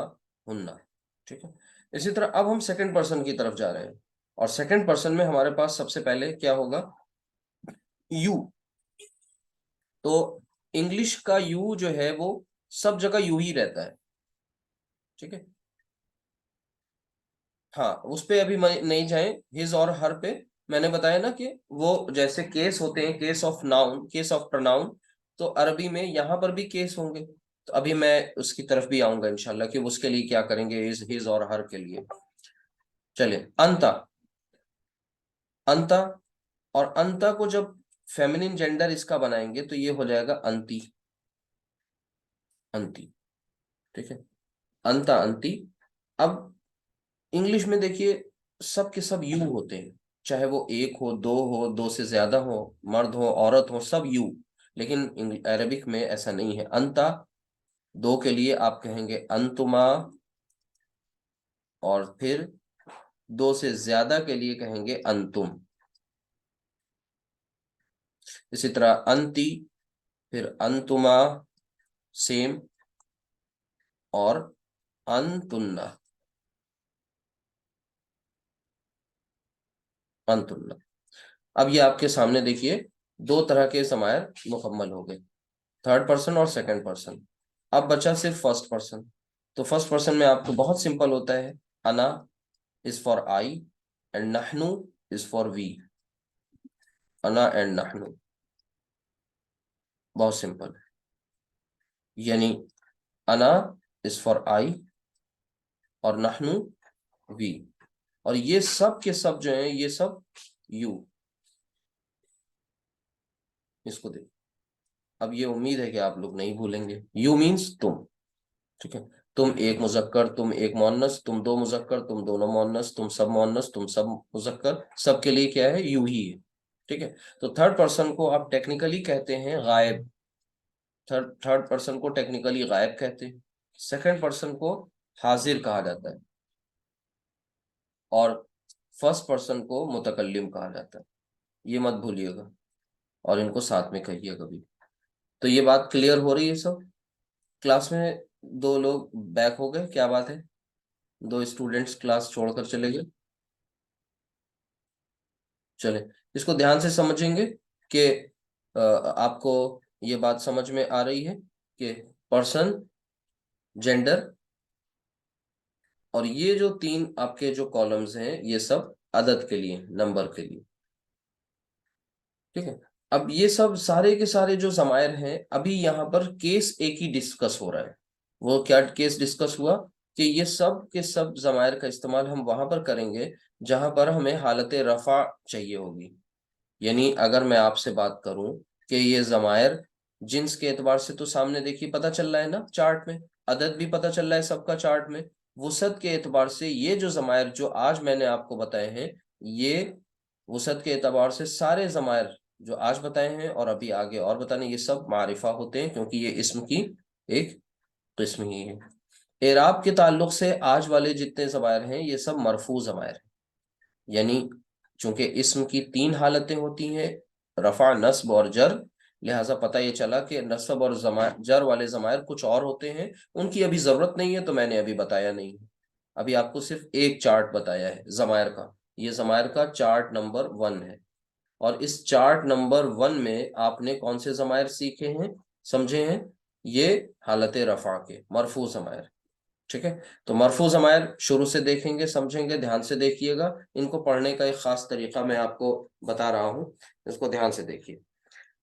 हुन्ना। ठीक है। इसी तरह अब हम सेकंड पर्सन की तरफ जा रहे हैं और सेकंड पर्सन में हमारे पास सबसे पहले क्या होगा? यू। तो इंग्लिश का यू जो है वो सब जगह यू ही रहता है। ठीक है। हाँ, उस पे अभी नहीं जाए, हिज और हर पे। मैंने बताया ना कि वो जैसे केस होते हैं, case of noun, case of pronoun, तो अरबी में यहां पर भी केस होंगे। तो अभी मैं उसकी तरफ भी आऊंगा इंशाल्लाह कि उसके लिए क्या करेंगे इज हिज और हर के लिए। चलिए, अंता। अंता। और अंता को जब फेमिनिन जेंडर इसका बनाएंगे तो ये हो जाएगा अंती। अंती। ठीक है। अंता, अंती। अब इंग्लिश में देखिए सब के सब यू होते हैं, चाहे वो एक हो, दो से ज्यादा हो, मर्द हो, औरत हो, सब यू। लेकिन अरबिक में ऐसा नहीं है। अंता दो के लिए आप कहेंगे अंतुमा, और फिर दो से ज्यादा के लिए कहेंगे अंतुम। इसी तरह अंती, फिर अंतुमा, सेम, और अंतुन्ना। अंतुन्ना। अब ये आपके सामने देखिए, दो तरह के समायर मुकम्मल हो गए, थर्ड पर्सन और सेकंड पर्सन। अब बचा सिर्फ फर्स्ट पर्सन। तो फर्स्ट पर्सन में आपको बहुत सिंपल होता है। अना इज फॉर आई एंड नहनु इज फॉर वी। अना एंड नहनु, बहुत सिंपल है। यानी अना इज फॉर आई और नहनु वी। और ये सब के सब जो है ये सब यू। इसको देखो। अब ये उम्मीद है कि आप लोग नहीं भूलेंगे। यू मीन्स तुम। ठीक है। तुम एक मुजक्कर, तुम एक मोन्नस, तुम दो मुजक्कर, तुम दोनों मोन्नस, तुम सब मोन्नस, तुम सब मुजक्कर, सबके लिए क्या है? यू ही है। ठीक है। तो थर्ड पर्सन को आप टेक्निकली कहते हैं गायब। थर्ड पर्सन को टेक्निकली गायब कहते हैं। सेकंड पर्सन को हाजिर कहा जाता है और फर्स्ट पर्सन को मुतकल्लिम कहा जाता है। ये मत भूलिएगा। और इनको साथ में कहिए कभी। तो ये बात क्लियर हो रही है सब? क्लास में दो लोग बैक हो गए, क्या बात है? दो स्टूडेंट्स क्लास छोड़कर चले गए। चले, इसको ध्यान से समझेंगे कि आपको ये बात समझ में आ रही है कि पर्सन, जेंडर, और ये जो तीन आपके जो कॉलम्स हैं ये सब अदद के लिए, नंबर के लिए। ठीक है। अब ये सब सारे के सारे जो जमायर हैं, अभी यहाँ पर केस एक ही डिस्कस हो रहा है। वो क्या केस डिस्कस हुआ कि ये सब के सब जमायर का इस्तेमाल हम वहां पर करेंगे जहां पर हमें हालत रफा चाहिए होगी। यानी अगर मैं आपसे बात करूं कि ये जमायर जिन्स के एतबार से तो सामने देखिए पता चल रहा है ना चार्ट में, अदद भी पता चल रहा है सबका चार्ट में। वसत के एतबार से ये जो जमायर जो आज मैंने आपको बताए हैं, ये वसत के एतबार से सारे जमायर जो आज बताए हैं और अभी आगे और बताने, ये सब मारिफा होते हैं क्योंकि ये इस्म की एक किस्म ही है। एराब के ताल्लुक से आज वाले जितने जमायर हैं ये सब मरफू जमायर हैं। यानी चूंकि इस्म की तीन हालतें होती हैं, रफा, नस्ब और जर, लिहाजा पता ये चला कि नस्ब और जर वाले जमायर कुछ और होते हैं। उनकी अभी जरूरत नहीं है तो मैंने अभी बताया नहीं है। अभी आपको सिर्फ एक चार्ट बताया है जमायर का। ये जमायर का चार्ट नंबर 1 है। और इस चार्ट नंबर 1 में आपने कौन से जमायर सीखे हैं, समझे हैं? ये हालत रफा के मरफू जमायर। ठीक है। तो मरफू जमायर शुरू से देखेंगे, समझेंगे, ध्यान से देखिएगा। इनको पढ़ने का एक खास तरीका मैं आपको बता रहा हूँ, इसको ध्यान से देखिए।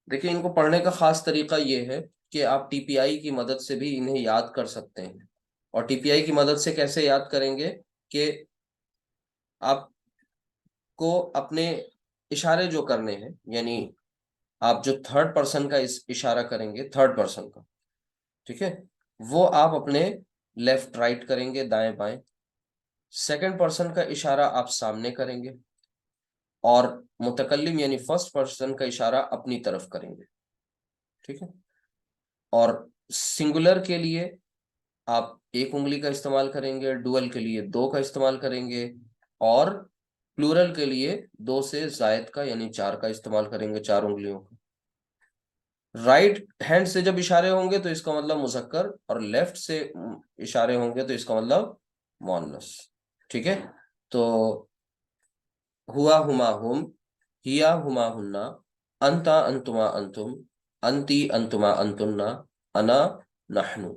देखिए, इनको पढ़ने का खास तरीका ये है कि आप टीपीआई की मदद से भी इन्हें याद कर सकते हैं। और टीपीआई की मदद से कैसे याद करेंगे कि आपको अपने इशारे जो करने हैं, यानी आप जो थर्ड पर्सन का इस इशारा करेंगे, थर्ड पर्सन का, ठीक है, वो आप अपने लेफ्ट राइट करेंगे, दाएं बाएं। सेकंड पर्सन का इशारा आप सामने करेंगे और मुतकल्लिम यानी फर्स्ट पर्सन का इशारा अपनी तरफ करेंगे। ठीक है। और सिंगुलर के लिए आप एक उंगली का इस्तेमाल करेंगे, डुअल के लिए दो का इस्तेमाल करेंगे, और प्लूरल के लिए दो से जायद का यानी चार का इस्तेमाल करेंगे, चार उंगलियों का। राइट हैंड से जब इशारे होंगे तो इसका मतलब मुजक्कर, और लेफ्ट से इशारे होंगे तो इसका मतलब मुअन्नस। ठीक है। तो हुआ हुमा हुम, हिया हुमा हुन्ना, अंता अंतुमा अंतुम, अंती अंतुमा अंतुन्ना, अना नहनु।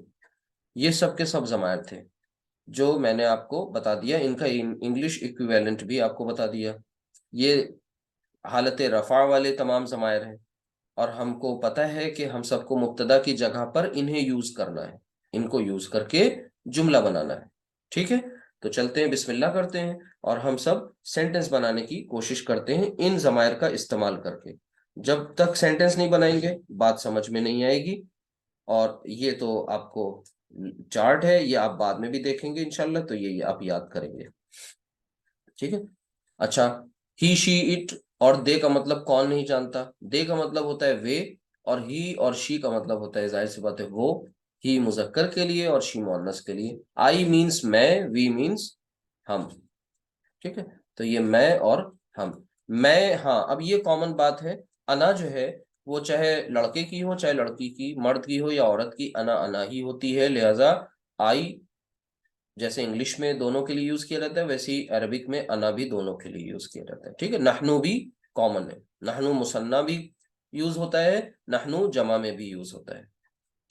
ये सब के सब जमायर थे जो मैंने आपको बता दिया। इनका इंग्लिश इक्विवेलेंट भी आपको बता दिया। ये हालत रफा वाले तमाम जमायर हैं। और हमको पता है कि हम सबको मुब्तदा की जगह पर इन्हें यूज करना है, इनको यूज करके जुमला बनाना है। ठीक है। तो चलते हैं, बिस्मिल्लाह करते हैं और हम सब सेंटेंस बनाने की कोशिश करते हैं इन जमायर का इस्तेमाल करके। जब तक सेंटेंस नहीं बनाएंगे बात समझ में नहीं आएगी। और ये तो आपको चार्ट है, ये आप बाद में भी देखेंगे इंशाल्लाह, तो ये आप याद करेंगे। ठीक है। अच्छा, ही शी इट और दे का मतलब कौन नहीं जानता? दे का मतलब होता है वे, और ही और शी का मतलब होता है, जाहिर सी बात है, वो। ही मुजक्कर के लिए और शी मुअन्नस के लिए। आई मीन्स मैं, वी मीन्स हम। ठीक है। तो ये मैं और हम। मैं, हाँ, अब ये कॉमन बात है। अना जो है वो चाहे लड़के की हो चाहे लड़की की, मर्द की हो या औरत की, अना अना ही होती है। लिहाजा आई जैसे इंग्लिश में दोनों के लिए यूज किया जाता है, वैसे ही अरबिक में अना भी दोनों के लिए यूज किया जाता है। ठीक है। नहनु भी कॉमन है, नहनु मुसन्ना भी यूज होता है, नहनु जमा में भी यूज होता है।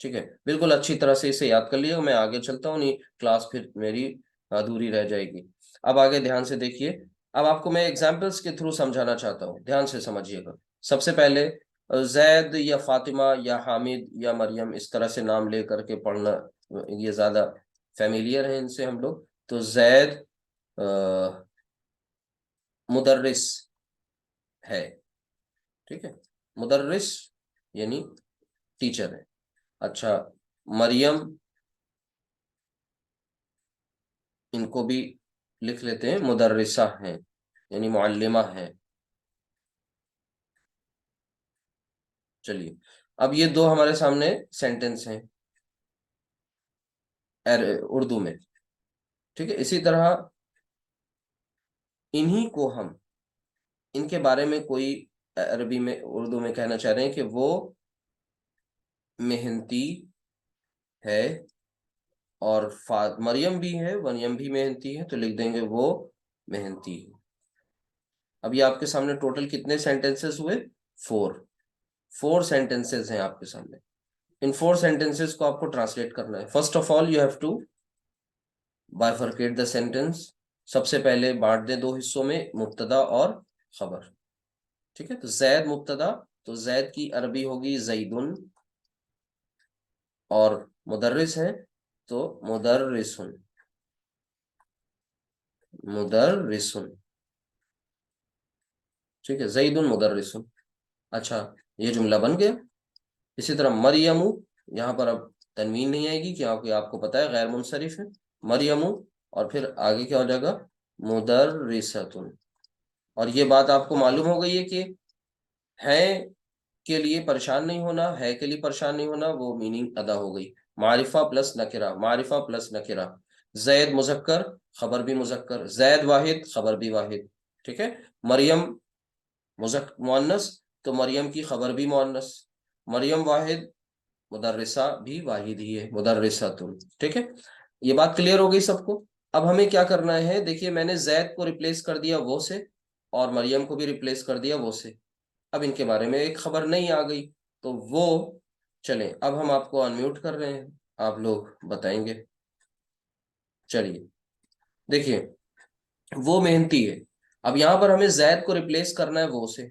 ठीक है। बिल्कुल अच्छी तरह से इसे याद कर लिएगा। मैं आगे चलता हूँ, नहीं क्लास फिर मेरी अधूरी रह जाएगी। अब आगे ध्यान से देखिए। अब आपको मैं एग्जाम्पल्स के थ्रू समझाना चाहता हूँ, ध्यान से समझिएगा। सबसे पहले जैद या फातिमा या हामिद या मरियम इस तरह से नाम ले करके पढ़ना, ये ज्यादा फेमिलियर है इनसे हम लोग। तो जैद मुदर्रिस है। ठीक है। मुदर्रिस यानी टीचर है। अच्छा, मरियम, इनको भी लिख लेते हैं, मुदर्रिसा हैं यानी मुअल्लिमा है। चलिए, अब ये दो हमारे सामने सेंटेंस हैं उर्दू में। ठीक है। इसी तरह इन्हीं को हम, इनके बारे में कोई अरबी में, उर्दू में कहना चाह रहे हैं कि वो मेहनती है, और मरियम भी है, मरियम भी मेहनती है, तो लिख देंगे वो मेहनती है। अभी आपके सामने टोटल कितने सेंटेंसेस हुए? 4 सेंटेंसेस हैं आपके सामने। इन 4 सेंटेंसेस को आपको ट्रांसलेट करना है। First of all you have to bifurcate the sentence. सबसे पहले बांट दें 2 हिस्सों में, मुब्तदा और खबर। ठीक है, तो जैद मुब्तदा, तो जैद की अरबी होगी जैदुन, और मुदर्रिस है तो मुदर्रिसुन, मुदर्रिसुन। ठीक है, जैदुन मुदर्रिसुन। अच्छा, ये जुमला बन गया। इसी तरह मरियमु, यहाँ पर अब तनवीन नहीं आएगी क्योंकि आपको पता है गैर मुनसरिफ है। मरियमु, और फिर आगे क्या हो जाएगा? मुदर्रिसतुन। और ये बात आपको मालूम हो गई है कि है के लिए परेशान नहीं होना, है के लिए परेशान नहीं होना, वो मीनिंग अदा हो गई। मारिफा प्लस नकिरा, मारिफा प्लस नकिरा। जैद मुजक्कर, खबर भी मुजक्कर। जैद वाहिद, खबर भी वाहिद। ठीक है, मरियम मुअन्नस, तो मरियम की खबर भी मुअन्नस। मरियम वाहिद, मुदर्रिसा भी वाहिद ही है, मुदर्रिसातुन। ठीक है, ये बात क्लियर हो गई सबको। अब हमें क्या करना है, देखिए मैंने जैद को रिप्लेस कर दिया वो से, और मरियम को भी रिप्लेस कर दिया वो से। अब इनके बारे में एक खबर नहीं आ गई, तो वो, चलें अब हम आपको अनम्यूट कर रहे हैं, आप लोग बताएंगे। चलिए देखिए, वो मेहनती है। अब यहाँ पर हमें जैद को रिप्लेस करना है वो से।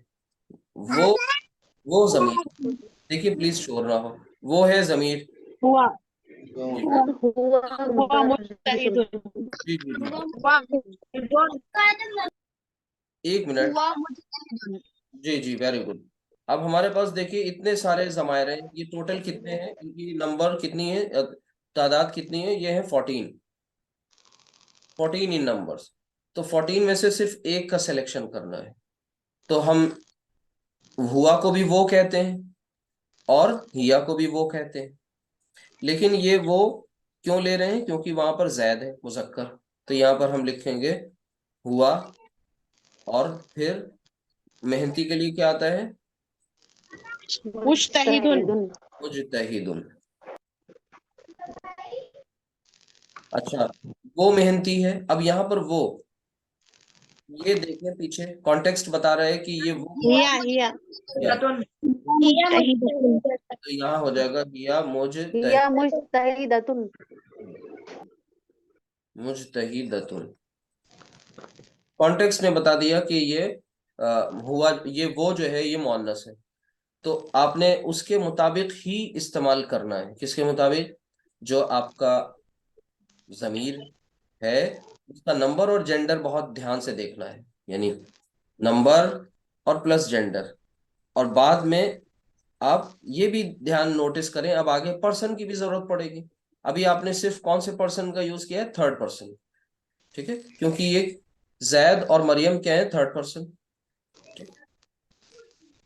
वो जमीर, देखिए प्लीज शोर ना हो, वो है जमीर। हुआ जी हुआ मुजतहिदुन। जी जी जी, हुआ एक मिनट। मुजतहिदुन। जी जी, वेरी गुड। अब हमारे पास देखिए इतने सारे जमायर हैं, ये टोटल कितने हैं, इनकी नंबर कितनी है, तादाद कितनी है? ये है 14 इन नंबर्स। तो 14 में से सिर्फ एक का सिलेक्शन करना है। तो हम हुआ को भी वो कहते हैं और हिया को भी वो कहते हैं, लेकिन ये वो क्यों ले रहे हैं? क्योंकि वहां पर जैद है मुजक्कर। तो यहाँ पर हम लिखेंगे हुआ, और फिर मेहनती के लिए क्या आता है? मुजतहिदुन। मुजतहिदुन। अच्छा, वो मेहनती है। अब यहाँ पर वो, ये देखें पीछे कॉन्टेक्स्ट बता रहा है कि ये वो हिया हिया क्या है। मुजतहिदुन। तो यहाँ हो जाएगा हिया हिया मुजतहिदतुन। मुजतहिदतुन। कॉन्टेक्स्ट ने बता दिया कि ये हुआ, ये वो जो है ये मुअन्नस है, तो आपने उसके मुताबिक ही इस्तेमाल करना है। किसके मुताबिक? जो आपका जमीर है उसका नंबर और जेंडर बहुत ध्यान से देखना है, यानी नंबर और प्लस जेंडर। और बाद में आप ये भी ध्यान नोटिस करें, अब आगे पर्सन की भी जरूरत पड़ेगी। अभी आपने सिर्फ कौन से पर्सन का यूज किया है? Third person. ठीक है, क्योंकि ये जैद और मरियम क्या है? Third person.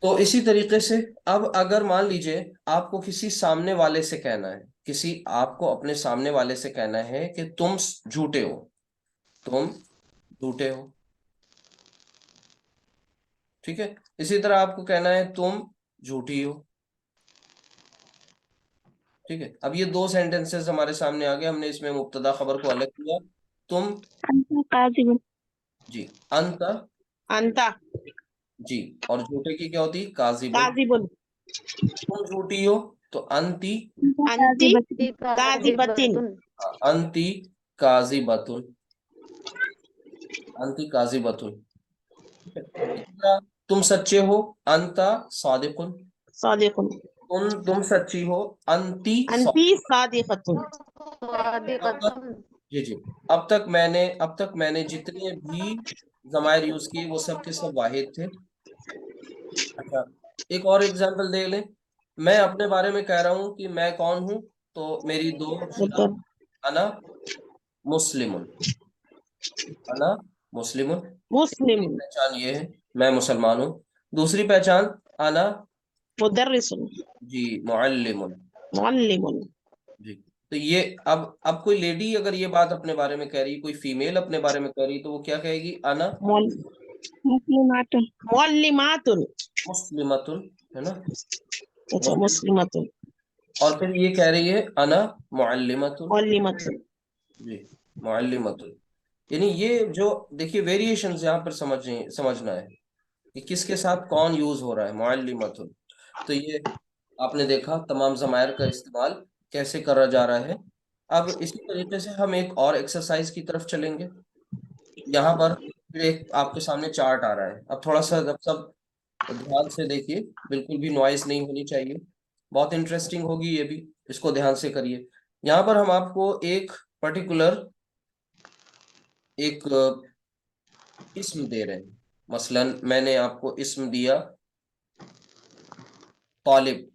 तो इसी तरीके से अब अगर मान लीजिए आपको किसी सामने वाले से कहना है, किसी आपको अपने सामने वाले से कहना है कि तुम झूठे हो, तुम झूठे हो। ठीक है, इसी तरह आपको कहना है तुम झूठी हो। ठीक है, अब ये 2 सेंटेंसेस हमारे सामने आ गए, हमने इसमें मुब्तदा खबर को अलग किया। तुम, काजिबुन। जी, अंत, अंता जी, और झूठे की क्या होती? काजिबुन। काजिबुन। तुम झूठी हो तो अंती, अंती काजिबतिन। काजिबतुन। अंती काजिबतुन, अंती काजिबतुन। इतना, तुम सच्चे हो, अंता सादिकुन। सादिकुन। तुम सच्ची हो, अंती अंती सादिकतुन। अब तक, सादिकतुन। जी जी, अब तक मैंने जितने भी जमायर यूज किए वो सब के सब वाहिद थे। अच्छा, एक और एग्जांपल दे लें। मैं अपने बारे में कह रहा हूं कि मैं कौन हूं, तो मेरी 2 शिनाख्त, अना मुस्लिमुन, अना मुस्लिमुन। मुस्लिम। एक पहचान ये है, मैं मुसलमान हूँ। दूसरी पहचान, अना, मुदर्रिसुन। जी, मुअल्लिमुन। मुअल्लिमुन। जी, तो ये अब कोई लेडी अगर ये बात अपने बारे में कह रही, कोई फीमेल अपने बारे में कह रही, तो वो क्या कहेगी? अना मुस्लिमातुन मुअल्लिमातुन। मुस्लिमतुन, है ना। अच्छा, मुस्लिमातुन और फिर ये कह रही है अना मुअल्लिमतुन। मुअल्लिमातुन। जी, मुअल्लिमतुन। यानी ये जो देखिए वेरिएशंस यहाँ पर समझना है कि किसके साथ कौन यूज हो रहा है, मुअल्लिमतुन। तो ये आपने देखा तमाम ज़मायर का इस्तेमाल कैसे करा जा रहा है। अब इसी तरीके से हम एक और एक्सरसाइज की तरफ चलेंगे। यहाँ पर फिर एक आपके सामने चार्ट आ रहा है। अब थोड़ा सा जब सब ध्यान से देखिए, बिल्कुल भी नॉइस नहीं होनी चाहिए, बहुत इंटरेस्टिंग होगी ये भी, इसको ध्यान से करिए। यहाँ पर हम आपको एक पर्टिकुलर एक इस्म दे रहे हैं। मसलन मैंने आपको इस्म दिया तालिब।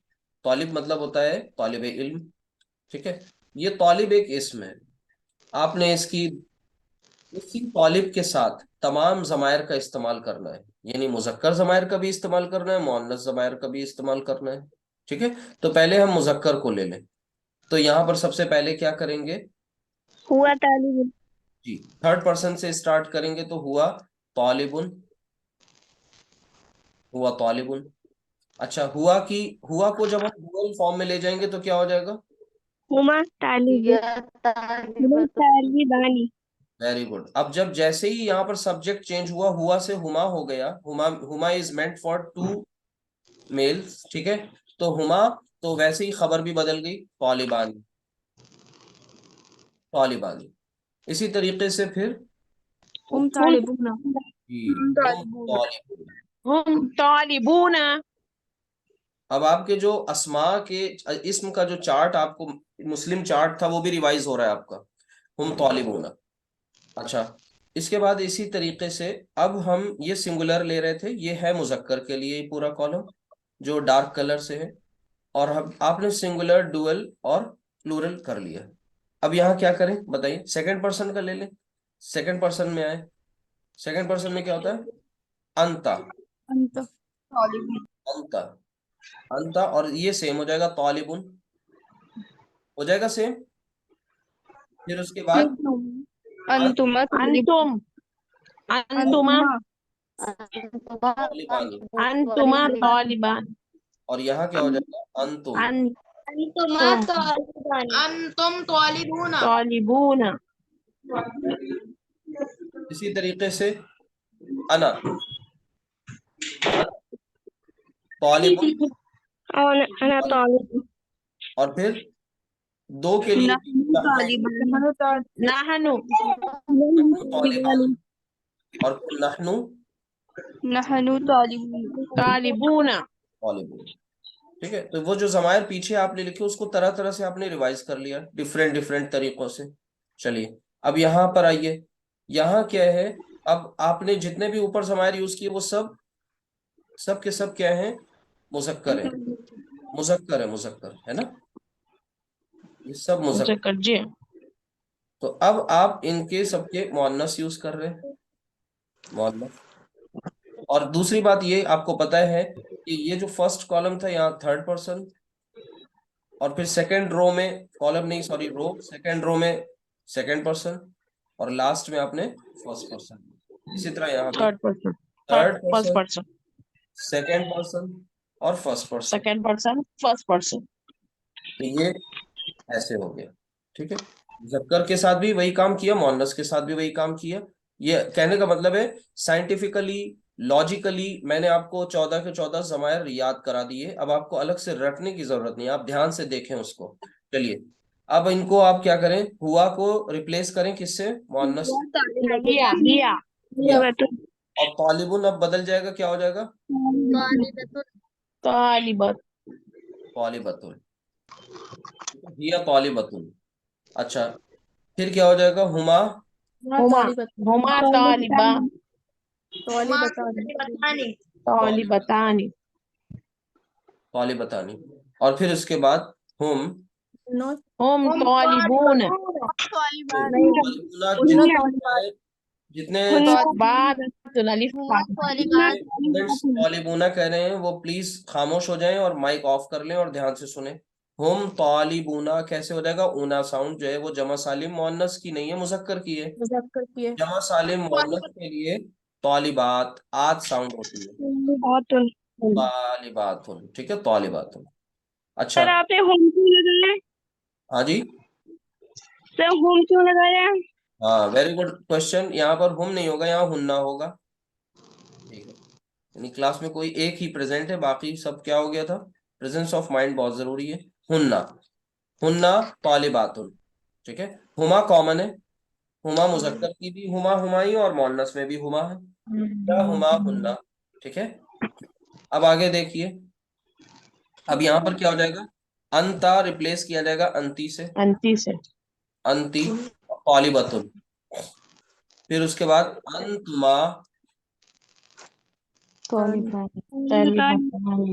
तालिब मतलब होता है तालिब इल्म, ठीक है। ये तालिब एक इस्म है। आपने इसी तालिब के साथ तमाम ज़मायर का इस्तेमाल करना है, यानी मुज़क्कर ज़मायर का भी इस्तेमाल करना है, मुअन्नस ज़मायर का भी इस्तेमाल करना है, ठीक है। तो पहले हम मुज़क्कर को ले लें। तो यहाँ पर सबसे पहले क्या करेंगे हुआ तालिबुन। जी, थर्ड पर्सन से स्टार्ट करेंगे। तो हुआ तालिबुन, हुआ तालिबुन। अच्छा, हुआ को जब हम डुअल फॉर्म में ले जाएंगे तो क्या हो जाएगा? हुमा तालिबुन या तालिबतुन। तालिबानी। Very good. अब जब जैसे ही यहाँ पर सब्जेक्ट चेंज हुआ से हुमा हो गया, हुमा is meant for two males, ठीक है। तो हुमा, तो वैसे ही खबर भी बदल गई, तालिबानी, तालिबानी। इसी तरीके से फिर हम तालिबूना। हम तालिबून। हम तालिबूना। अब आपके जो अस्मा के इस्म का जो चार्ट आपको मुस्लिम चार्ट था वो भी रिवाइज हो रहा है आपका, हम तालिबूना। अच्छा, इसके बाद इसी तरीके से अब हम ये सिंगुलर ले रहे थे, ये है मुजक्कर के लिए ये पूरा कॉलम जो डार्क कलर से है। और हम आपने सिंगुलर, डुअल और प्लूरल कर लिया। अब यहाँ क्या करें बताइए, सेकंड पर्सन का ले लें। सेकंड पर्सन में आए, सेकंड पर्सन में क्या होता है? अंता, अंत अंता, अंता। और ये सेम हो जाएगा तालिबुन, हो जाएगा सेम। फिर उसके बाद अंतुमा अंतुम अंतुमा तालिबानी। अंतुमा तालिबान। और यहाँ क्या हो जाएगा? अंतुम। अंतुमा तालिबान। अंतुम तालिबूना। तालिबूना। इसी तरीके से अना, तालिबुन। अना तालिब। और फिर दो के लिए नहनु तालिबान। और फिर नहनु नहनु तालिबूना। तालिबुन, ठीक है। तो वो जो जमायर पीछे आपने लिखे उसको तरह तरह से आपने रिवाइज कर लिया, डिफरेंट डिफरेंट तरीकों से। चलिए अब यहाँ पर आइए, यहाँ क्या है? अब आपने जितने भी ऊपर जमायर यूज किए वो सब के सब क्या है? मुजक्कर है, मुजक्कर है, मुजक्कर है ना, ये सब मुजक्कर। जी। तो अब आप इनके सबके मुअन्नस यूज कर रहे हैं, मुअन्नस। और दूसरी बात ये आपको पता है कि ये जो फर्स्ट कॉलम था यहाँ थर्ड पर्सन, और फिर सेकंड रो में, कॉलम नहीं सॉरी रो, सेकंड रो में सेकंड पर्सन, और लास्ट में आपने फर्स्ट पर्सन। इसी तरह यहाँ पे third person, third first person, person, second person और first person. Second person, first person. तो ये ऐसे हो गया, ठीक है। मुज़क्कर के साथ भी वही काम किया, मुअन्नस के साथ भी वही काम किया। ये कहने का मतलब है साइंटिफिकली, लॉजिकली मैंने आपको 14 के 14 ज़मायर याद करा दिए। अब आपको अलग से रटने की जरूरत नहीं, आप ध्यान से देखें उसको। चलिए अब इनको आप क्या करें, हुआ को रिप्लेस करें किससे? मुअन्नस हिया हिया या। और तालिबुन अब बदल जाएगा, क्या हो जाएगा? तालिबत। तालिबतुन, हिया तालिबतुन। अच्छा, फिर क्या हो जाएगा? हुमा हुमा हुमा तालिबा तालिबतानी। तालिबतानी। और फिर उसके बाद हम हम तालिबून। जितने बाद अलिफ स्टूडेंट्स तालिबूना कह रहे हैं वो प्लीज खामोश हो जाएं और माइक ऑफ कर लें और ध्यान से सुने। हम तालिबूना कैसे हो जाएगा? ऊना साउंड जो है वो जमा सालिम मुअन्नस की नहीं है, मुजक्कर की है। जमा सालिम मुअन्नस के लिए तालिबात, आज साउंड होती है, तालिबातुन। तालिबातुन, ठीक है, तालिबातुन। अच्छा, सर आपने होम क्यों लगाया? हाँ जी, सर होम क्यों लगाया? हाँ, वेरी गुड क्वेश्चन। यहाँ पर हुम नहीं होगा, यहाँ हुन्ना होगा, ठीक है। यानी क्लास में कोई एक ही प्रेजेंट है, बाकी सब क्या हो गया था, प्रेजेंस ऑफ माइंड बहुत जरूरी है। हुन्ना, हुन्ना तालिबातुन, ठीक है। हुमा कॉमन है, हुमा मुजक्कर की भी हुमा हुमाई और मोन्नस में भी हुमा है, या हुमा हुन्ना, ठीक है। अब आगे देखिए, अब यहाँ पर क्या हो जाएगा, अंता रिप्लेस किया जाएगा अंती से, अंती से अंती तालिबतुन। फिर उसके बाद अंतुमा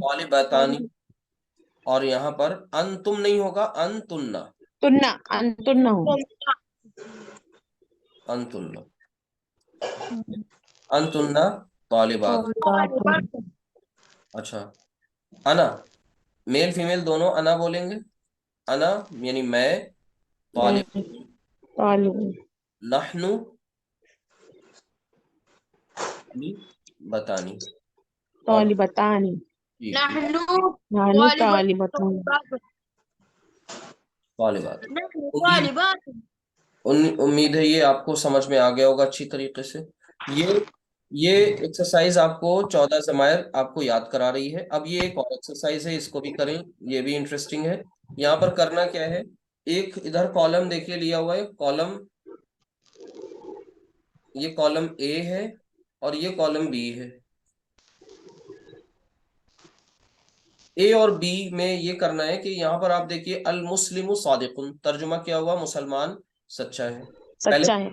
तालिबतानी, और यहाँ पर अंतुम नहीं होगा, अंतुन्ना, तुन्ना अंतुन्ना हो अंतुन्ना, अंतुन्ना तालिबात। अच्छा, अना, मेल फीमेल दोनों अना बोलेंगे, अना यानी मैं, तालिब, नहनु बतानी, और तालिबतानी जी नानू तालिबतानी तालिबात। उम्मीद है ये आपको समझ में आ गया होगा अच्छी तरीके से। ये एक्सरसाइज आपको 14 जमायर आपको याद करा रही है। अब ये एक और एक्सरसाइज है, इसको भी करें, ये भी इंटरेस्टिंग है। यहाँ पर करना क्या है, एक इधर कॉलम देखिए लिया हुआ है, कॉलम, ये कॉलम ए है और ये कॉलम बी है। ए और बी में ये करना है कि यहाँ पर आप देखिए, अल मुस्लिमु सादिकुन, तर्जुमा क्या हुआ, मुसलमान सच्चा है। पहले सच्चा है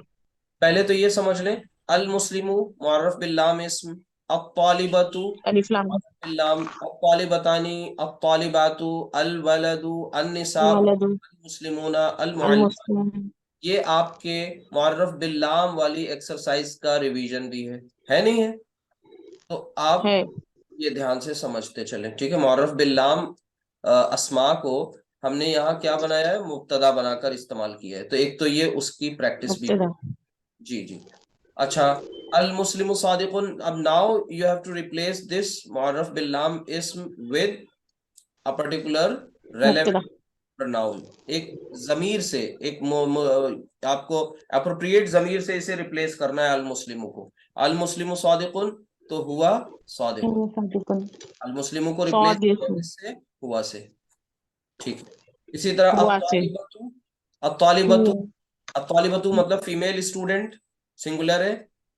पहले तो ये समझ लें, अल मुस्लिमु मुअर्रफ बिल लाम इस्म, अत्तालिबतु अलिफ लाम बिल लाम, अत्तालिबतानी, अत्तालिबातु, अल वलदु, अन्निसाउ, वलदु अल मुस्लिमूना, अल अल मुअल्लिम। मुस्लिम ये आपके मुअर्रफ बिल लाम वाली एक्सरसाइज का रिवीजन भी है नहीं है? तो आप है ये ध्यान से समझते चलें, ठीक है। मुअर्रफ बिल लाम अस्मा को हमने यहाँ क्या बनाया है, मुब्तदा बनाकर इस्तेमाल किया है, तो एक तो ये उसकी प्रैक्टिस भी, मुब्तदा जी जी। अच्छा, अल मुस्लिमु सादिकुन, अब now you have to replace this मुअर्रफ बिल लाम इस्म विद अ पर्टिकुलर मुब्तदा रेलेवेंट प्रोनाउन, एक जमीर से, एक आपको अप्रोप्रिएट जमीर से इसे रिप्लेस करना है। अल मुस्लिमु को, अल मुस्लिमु सादिकुन तो हुआ सादिकुन, सादिकुन अल मुस्लिमु को रिप्लेस किया सादिकुन किससे, हुआ से, ठीक है। इसी तरह हुआ से अत्तालिबतु, अत्तालिबतु, अत्तालिबतु मतलब फीमेल स्टूडेंट, सिंगुलर है,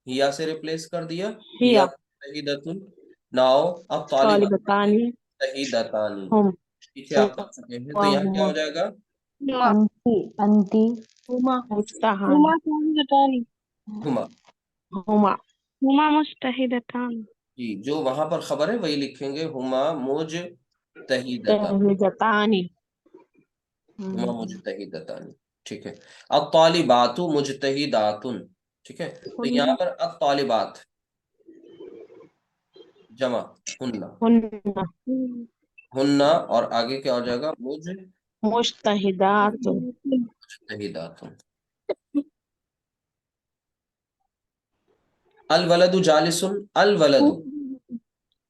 हिया से रिप्लेस कर दिया, हिया हिया शहीदतुन। नाउ अत्तालिबतानी तालिबतानी शहीदतानी, हम पीछे आप कर चुके हैं, तो यहाँ क्या हो जाएगा, अंती अंती हुमा मुस्तहान हुमा मुस्तहिदतान। हुमा, हुमा हुमा मुस्तहिदतान। जी, जो वहां पर खबर है वही लिखेंगे, हुमा मुझ तहीदता, तहजतानी हुमा मुजतहिदतानी, ठीक है। अब तालिबातु मुजतहिदातुन, ठीक है। तो यहाँ पर अब तालिबात जमा, हुन्ना, हुन्ना हुन्ना, और आगे क्या हो जाएगा, मुस्तहिदात मुजतहिदातुन। अल वलदु जालिसुन, अल वलदु,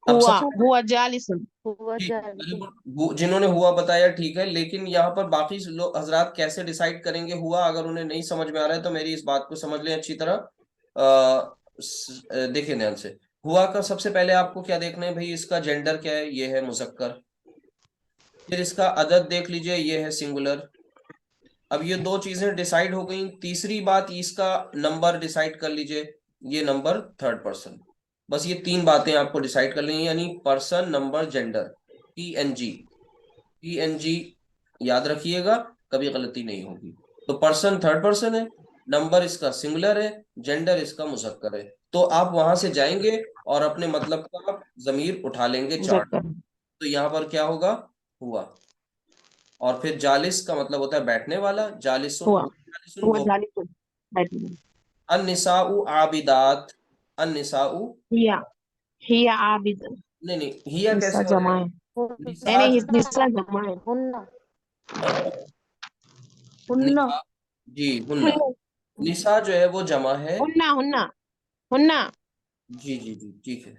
अब हुआ सब हुआ जालिसन ठीक, जिन्होंने हुआ बताया ठीक है, लेकिन यहाँ पर बाकी लोग हजरात कैसे डिसाइड करेंगे हुआ, अगर उन्हें नहीं समझ में आ रहा है तो मेरी इस बात को समझ लें अच्छी तरह। देखिए ध्यान से, हुआ का सबसे पहले आपको क्या देखना है भाई, इसका जेंडर क्या है, ये है मुजक्कर। फिर इसका अदद देख लीजिए, ये है सिंगुलर। अब ये दो चीजें डिसाइड हो गई, तीसरी बात इसका नंबर डिसाइड कर लीजिए, ये नंबर थर्ड पर्सन। बस ये तीन बातें आपको डिसाइड कर लेंगी, यानी person, number, gender, PNG, PNG याद रखिएगा, कभी गलती नहीं होगी। तो पर्सन थर्ड पर्सन है, नंबर इसका सिंगुलर है, जेंडर इसका मुजक्कर है। तो आप वहां से जाएंगे और अपने मतलब का जमीर उठा लेंगे चार्ट। मुजक्कर तो यहाँ पर क्या होगा, हुआ, और फिर जालिस का मतलब होता है बैठने वाला, जालिसुन, हुआ जालिसुन हुआ दो, जालिसन बैठने अन्निसाउ आबिदात, अन्निसाउ, हिया हिया आबिद नहीं नहीं, हिया निसा कैसे हो जमा है जाएगा, नहीं निसा, नहीं निसा जमा है हुन्ना निसा, जी हुन्ना, निसा जो है वो जमा है, हुन्ना हुन्ना हुन्ना जी जी जी ठीक है।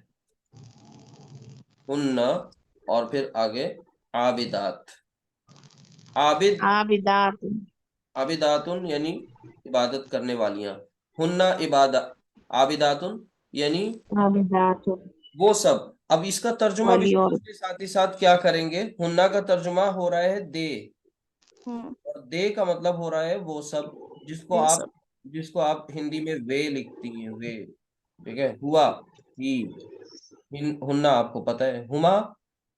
हुन्ना और फिर आगे आबिदात। आबिद, आबिदात, आबिदातुन यानी इबादत करने वालियां। हुन्ना इबादा, आबिदातुन यानी आबिदात वो सब। अब इसका तर्जुमा भी वाली और इसके साथ ही साथ क्या करेंगे, हुन्ना का तर्जुमा हो रहा है दे, हम्म, और दे का मतलब हो रहा है वो सब, जिसको ये आप सब। हिंदी में वे लिखती हैं, वे। ठीक है, हुआ, ही, हुन्ना आपको पता है, हुमा,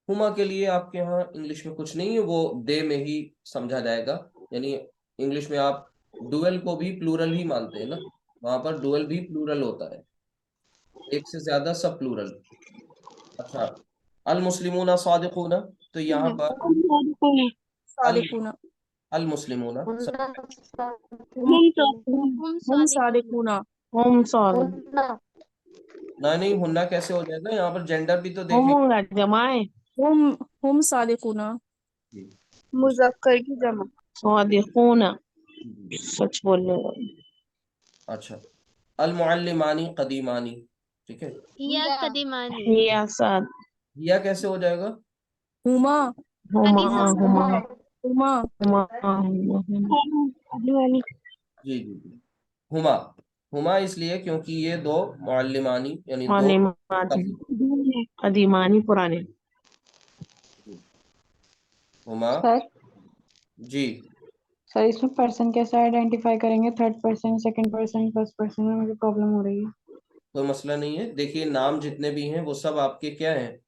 हुमा के लिए आपके यहाँ इंग्लिश में कुछ नहीं है, वो दे में ही समझा जाएगा। यानी इंग्लिश में आप डुअल को भी प्लूरल ही मानते हैं ना, वहां पर डुअल भी प्लूरल होता है, एक से ज्यादा सब प्लूरल। अच्छा, अल मुस्लिमूना सादिकूना, तो यहाँ पर हम अल सादिकुना अल मुस्लिमूना हम सादिकुना, हम सादिक, ना, नहीं हुन्ना कैसे हो जाएगा, यहाँ पर जेंडर भी तो हम देखेंगे। होगा जमाए, हम सादिकुना जी मुजक्कर की जमा। सादिकुना, जी। सच बोलने वाले। अच्छा, अल मुअल्लिमानी कदीमानी, ठीक है। हिया कदीमानी। हिया साद, यह कैसे हो जाएगा, हुमा हुमा, कदीमा। हुमा, हुमा हुमा, हुमा, दीवानी। जी जी जी। हुमा, हुमा इसलिए क्योंकि ये दो मुअल्लिमानी यानी दो मालिमाती, कज़ी। कदीमानी पुराने। हुमा, सर जी। सर इसमें पर्सन कैसे आइडेंटिफाई करेंगे, third person, second person, first person में मुझे प्रॉब्लम हो रही है। कोई मसला नहीं है, देखिए नाम जितने भी हैं वो सब आपके क्या हैं,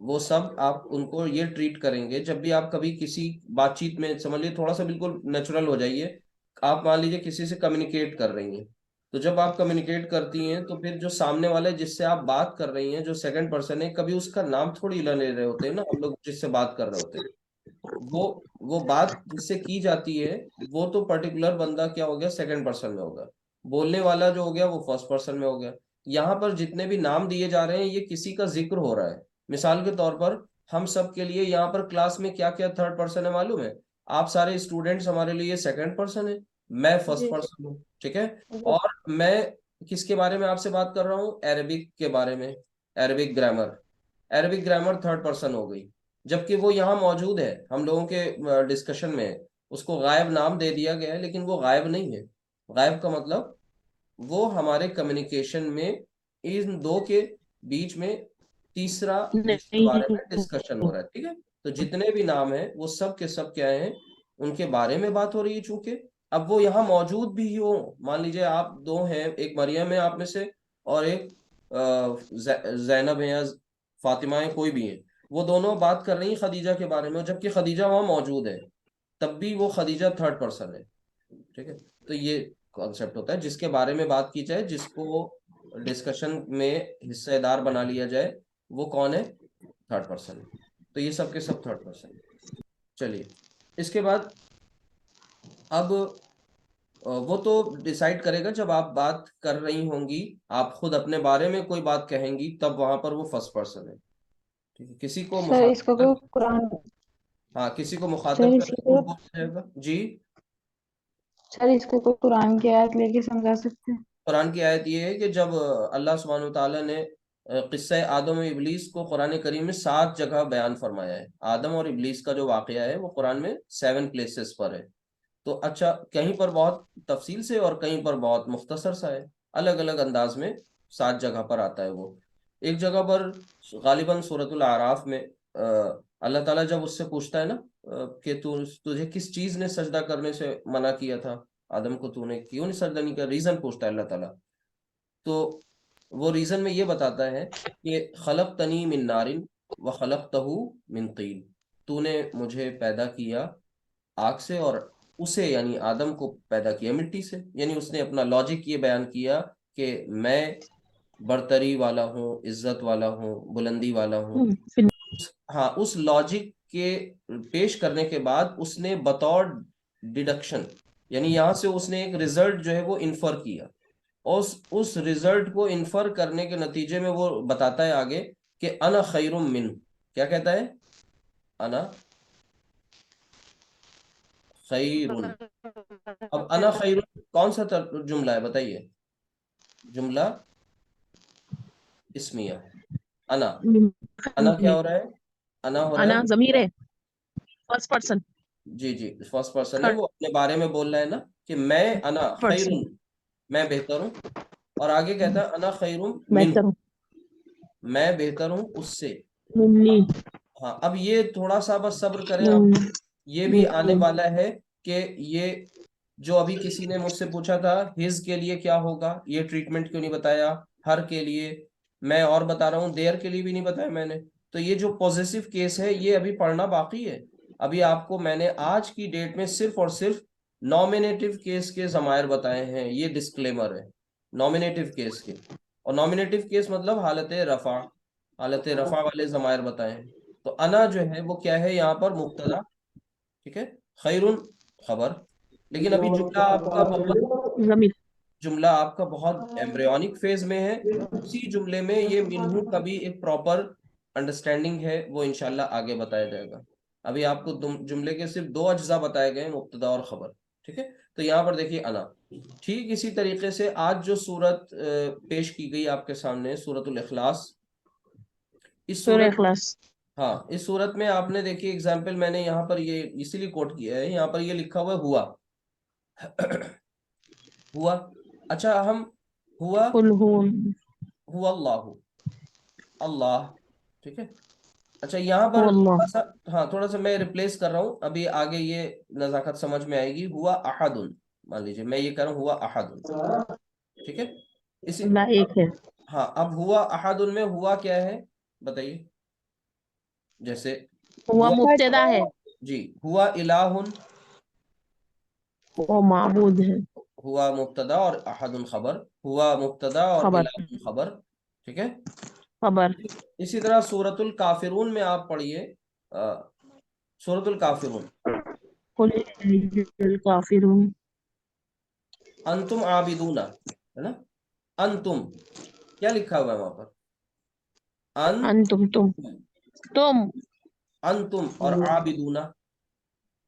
वो सब आप उनको ये ट्रीट करेंगे जब भी आप कभी किसी बातचीत में, समझ लीजिए थोड़ा सा बिल्कुल नेचुरल हो जाइए। आप मान लीजिए किसी से कम्युनिकेट कर रही हैं, तो जब आप कम्युनिकेट करती हैं तो फिर जो सामने वाले जिससे आप बात कर रही हैं, जो सेकंड पर्सन है, कभी उसका नाम थोड़ी ले ले रहे होते हैं ना हम लोग, जिससे बात कर रहे होते हैं। वो बात जिससे की जाती है, वो तो पर्टिकुलर बंदा क्या हो गया, सेकंड पर्सन में होगा। बोलने वाला जो हो गया वो फर्स्ट पर्सन में हो गया। यहाँ पर जितने भी नाम दिए जा रहे हैं ये किसी का जिक्र हो रहा है। मिसाल के तौर पर हम सब के लिए यहाँ पर क्लास में क्या क्या थर्ड पर्सन है मालूम है, आप सारे स्टूडेंट्स हमारे लिए सेकंड पर्सन है, मैं फर्स्ट जी जी पर्सन हूँ, ठीक है। जी और मैं किसके बारे में आपसे बात कर रहा हूँ, अरबिक के बारे में, Arabic grammar. Arabic grammar third person हो गई, जबकि वो यहाँ मौजूद है हम लोगों के डिस्कशन में है। उसको गायब नाम दे दिया गया है, लेकिन वो गायब नहीं है। गायब का मतलब वो हमारे कम्युनिकेशन में इन दो के बीच में तीसरा जिसके नहीं, बारे में डिस्कशन हो रहा है, ठीक है। तो जितने भी नाम हैं वो सब के सब क्या हैं, उनके बारे में बात हो रही है। चूंकि अब वो यहाँ मौजूद भी हो, मान लीजिए आप दो हैं, एक मरियम है आप में से, और एक जैनब है या फातिमा है, कोई भी है, वो दोनों बात कर रही हैं खदीजा के बारे में, और जबकि खदीजा वहां मौजूद है, तब भी वो खदीजा थर्ड पर्सन है, ठीक है। तो ये कॉन्सेप्ट होता है, जिसके बारे में बात की जाए, जिसको डिस्कशन में हिस्सेदार बना लिया जाए, वो कौन है, थर्ड पर्सन है। तो ये सब के सब थर्ड पर्सन है। चलिए, इसके बाद अब वो तो डिसाइड करेगा जब आप बात कर रही होंगी, आप खुद अपने बारे में कोई बात कहेंगी, तब वहां पर वो फर्स्ट पर्सन है, ठीक है। किसी को सर इसको मुखातब कोई कर, कुरान हाँ किसी को मुखातब सर करके इसको वो कोई बोला जाएगा जी। सर इसको कोई कुरान की आयत लेके समझा सकते हैं। कुरान की आयत ये है कि जब अल्लाह सुब्हानहू तआला ने किस्सा आदम और इब्लीस को कुरान करीम में 7 जगह बयान फरमाया है। आदम और इब्लीस का जो वाकया है वो कुरान में 7 प्लेसेस पर है। तो अच्छा, कहीं पर बहुत तफसील से और कहीं पर बहुत मुख्तसर सा है, अलग अलग अंदाज में 7 जगह पर आता है वो। एक जगह पर गालिबन सूरतुल आराफ में अल्लाह ताला जब उससे पूछता है ना कि तुझे किस चीज ने सजदा करने से मना किया था, आदम को तूने क्यों नहीं सजदा नहीं किया, रीजन पूछता है अल्लाह ताला। तो वो रीजन में ये बताता है कि खलक तनी मिन नारिन व खलक तहु मिन तीन, तूने मुझे पैदा किया आग से, और उसे यानी आदम को पैदा किया मिट्टी से। यानी उसने अपना लॉजिक ये बयान किया कि मैं बरतरी वाला हूँ, इज्जत वाला हूँ, बुलंदी वाला हूँ। फिर हाँ, उस लॉजिक के पेश करने के बाद उसने बतौर डिडक्शन, यानी यहां से उसने एक रिजल्ट जो है वो इन्फर किया, और उस रिजल्ट को इन्फर करने के नतीजे में वो बताता है आगे कि अना खैरुम मिन, क्या कहता है, अना खैरुन। अब अना खैरुन कौन सा जुमला है बताइए, जुमला इस्मिया अना। अना क्या हो रहा है? अना हो रहा अना है, जमीर है, फर्स्ट पर्सन, जी जी फर्स्ट पर्सन है, थर्ड वो अपने बारे में बोल रहा है ना कि मैं अना पर्सन, खैरुन, मैं बेहतर हूँ। और आगे कहता है अना खैरुन बेहतर मिन, हूँ, मैं बेहतर हूँ उससे। मुन्नी, हाँ, अब ये थोड़ा सा बस सब्र करें आप, ये भी आने वाला है कि ये जो अभी किसी ने मुझसे पूछा था हिज के लिए क्या होगा, ये ट्रीटमेंट क्यों नहीं बताया, हर के लिए मैं और बता रहा हूँ, देयर के लिए भी नहीं बताया मैंने। तो ये जो पॉजिटिव केस है ये अभी पढ़ना बाकी है। अभी आपको मैंने आज की डेट में सिर्फ और सिर्फ नॉमिनेटिव केस के जमायर बताए हैं, ये डिस्क्लेमर है नॉमिनेटिव केस के। और नॉमिनेटिव केस मतलब हालत रफा वाले जमायर बताए हैं। तो अना जो है वो क्या है यहाँ पर, मुब्तदा, ठीक है, खैरुन खबर। लेकिन अभी जमीर, जुमला आपका बहुत एम्ब्रियोनिक फेज में है। उसी जुमले में ये मिन्हू का भी एक प्रॉपर अंडरस्टैंडिंग है, वो इंशाल्लाह आगे बताया जाएगा। अभी आपको जुमले के सिर्फ दो अज्जा बताए गए, मुब्तदा और खबर, ठीक है। तो यहाँ पर देखिए अना। ठीक इसी तरीके से आज जो सूरत पेश की गई आपके सामने, सूरतुल इखलास, इस सूरह सूरत, इखलास, हाँ इस सूरत में आपने देखिए एग्जाम्पल मैंने यहाँ पर ये इसीलिए कोट किया है, यहाँ पर ये लिखा हुआ है हुआ हुआ। अच्छा हम हुआ, कुल हुआ अल्लाह, अल्लाह, ठीक है। अच्छा यहाँ पर अल्लाह, थोड़ा सा, हाँ थोड़ा सा मैं रिप्लेस कर रहा हूँ, अभी आगे ये नजाकत समझ में आएगी। हुआ अहदुन, मान लीजिए मैं ये कर रहा हूँ हुआ अहदुन, ठीक है। इसी, अल्लाह एक है, हाँ अब हुआ अहदुन में हुआ क्या है बताइए, जैसे हुआ हुआ, मुब्तदा है, जी हुआ इलाहुन, वो माबूद है, हुआ मुब्तदा और अहदुन खबर, हुआ मुब्तदा और खबर, इलाहुन खबर, ठीक है। खबर, इसी तरह सूरतुल काफिरून में आप पढ़िए, सूरतुल काफिरून, कुल काफिरून, अंतुम आबिदूना, है ना, अंतुम क्या लिखा हुआ है वहां पर, अन तुम अंतुम और आबिदूना,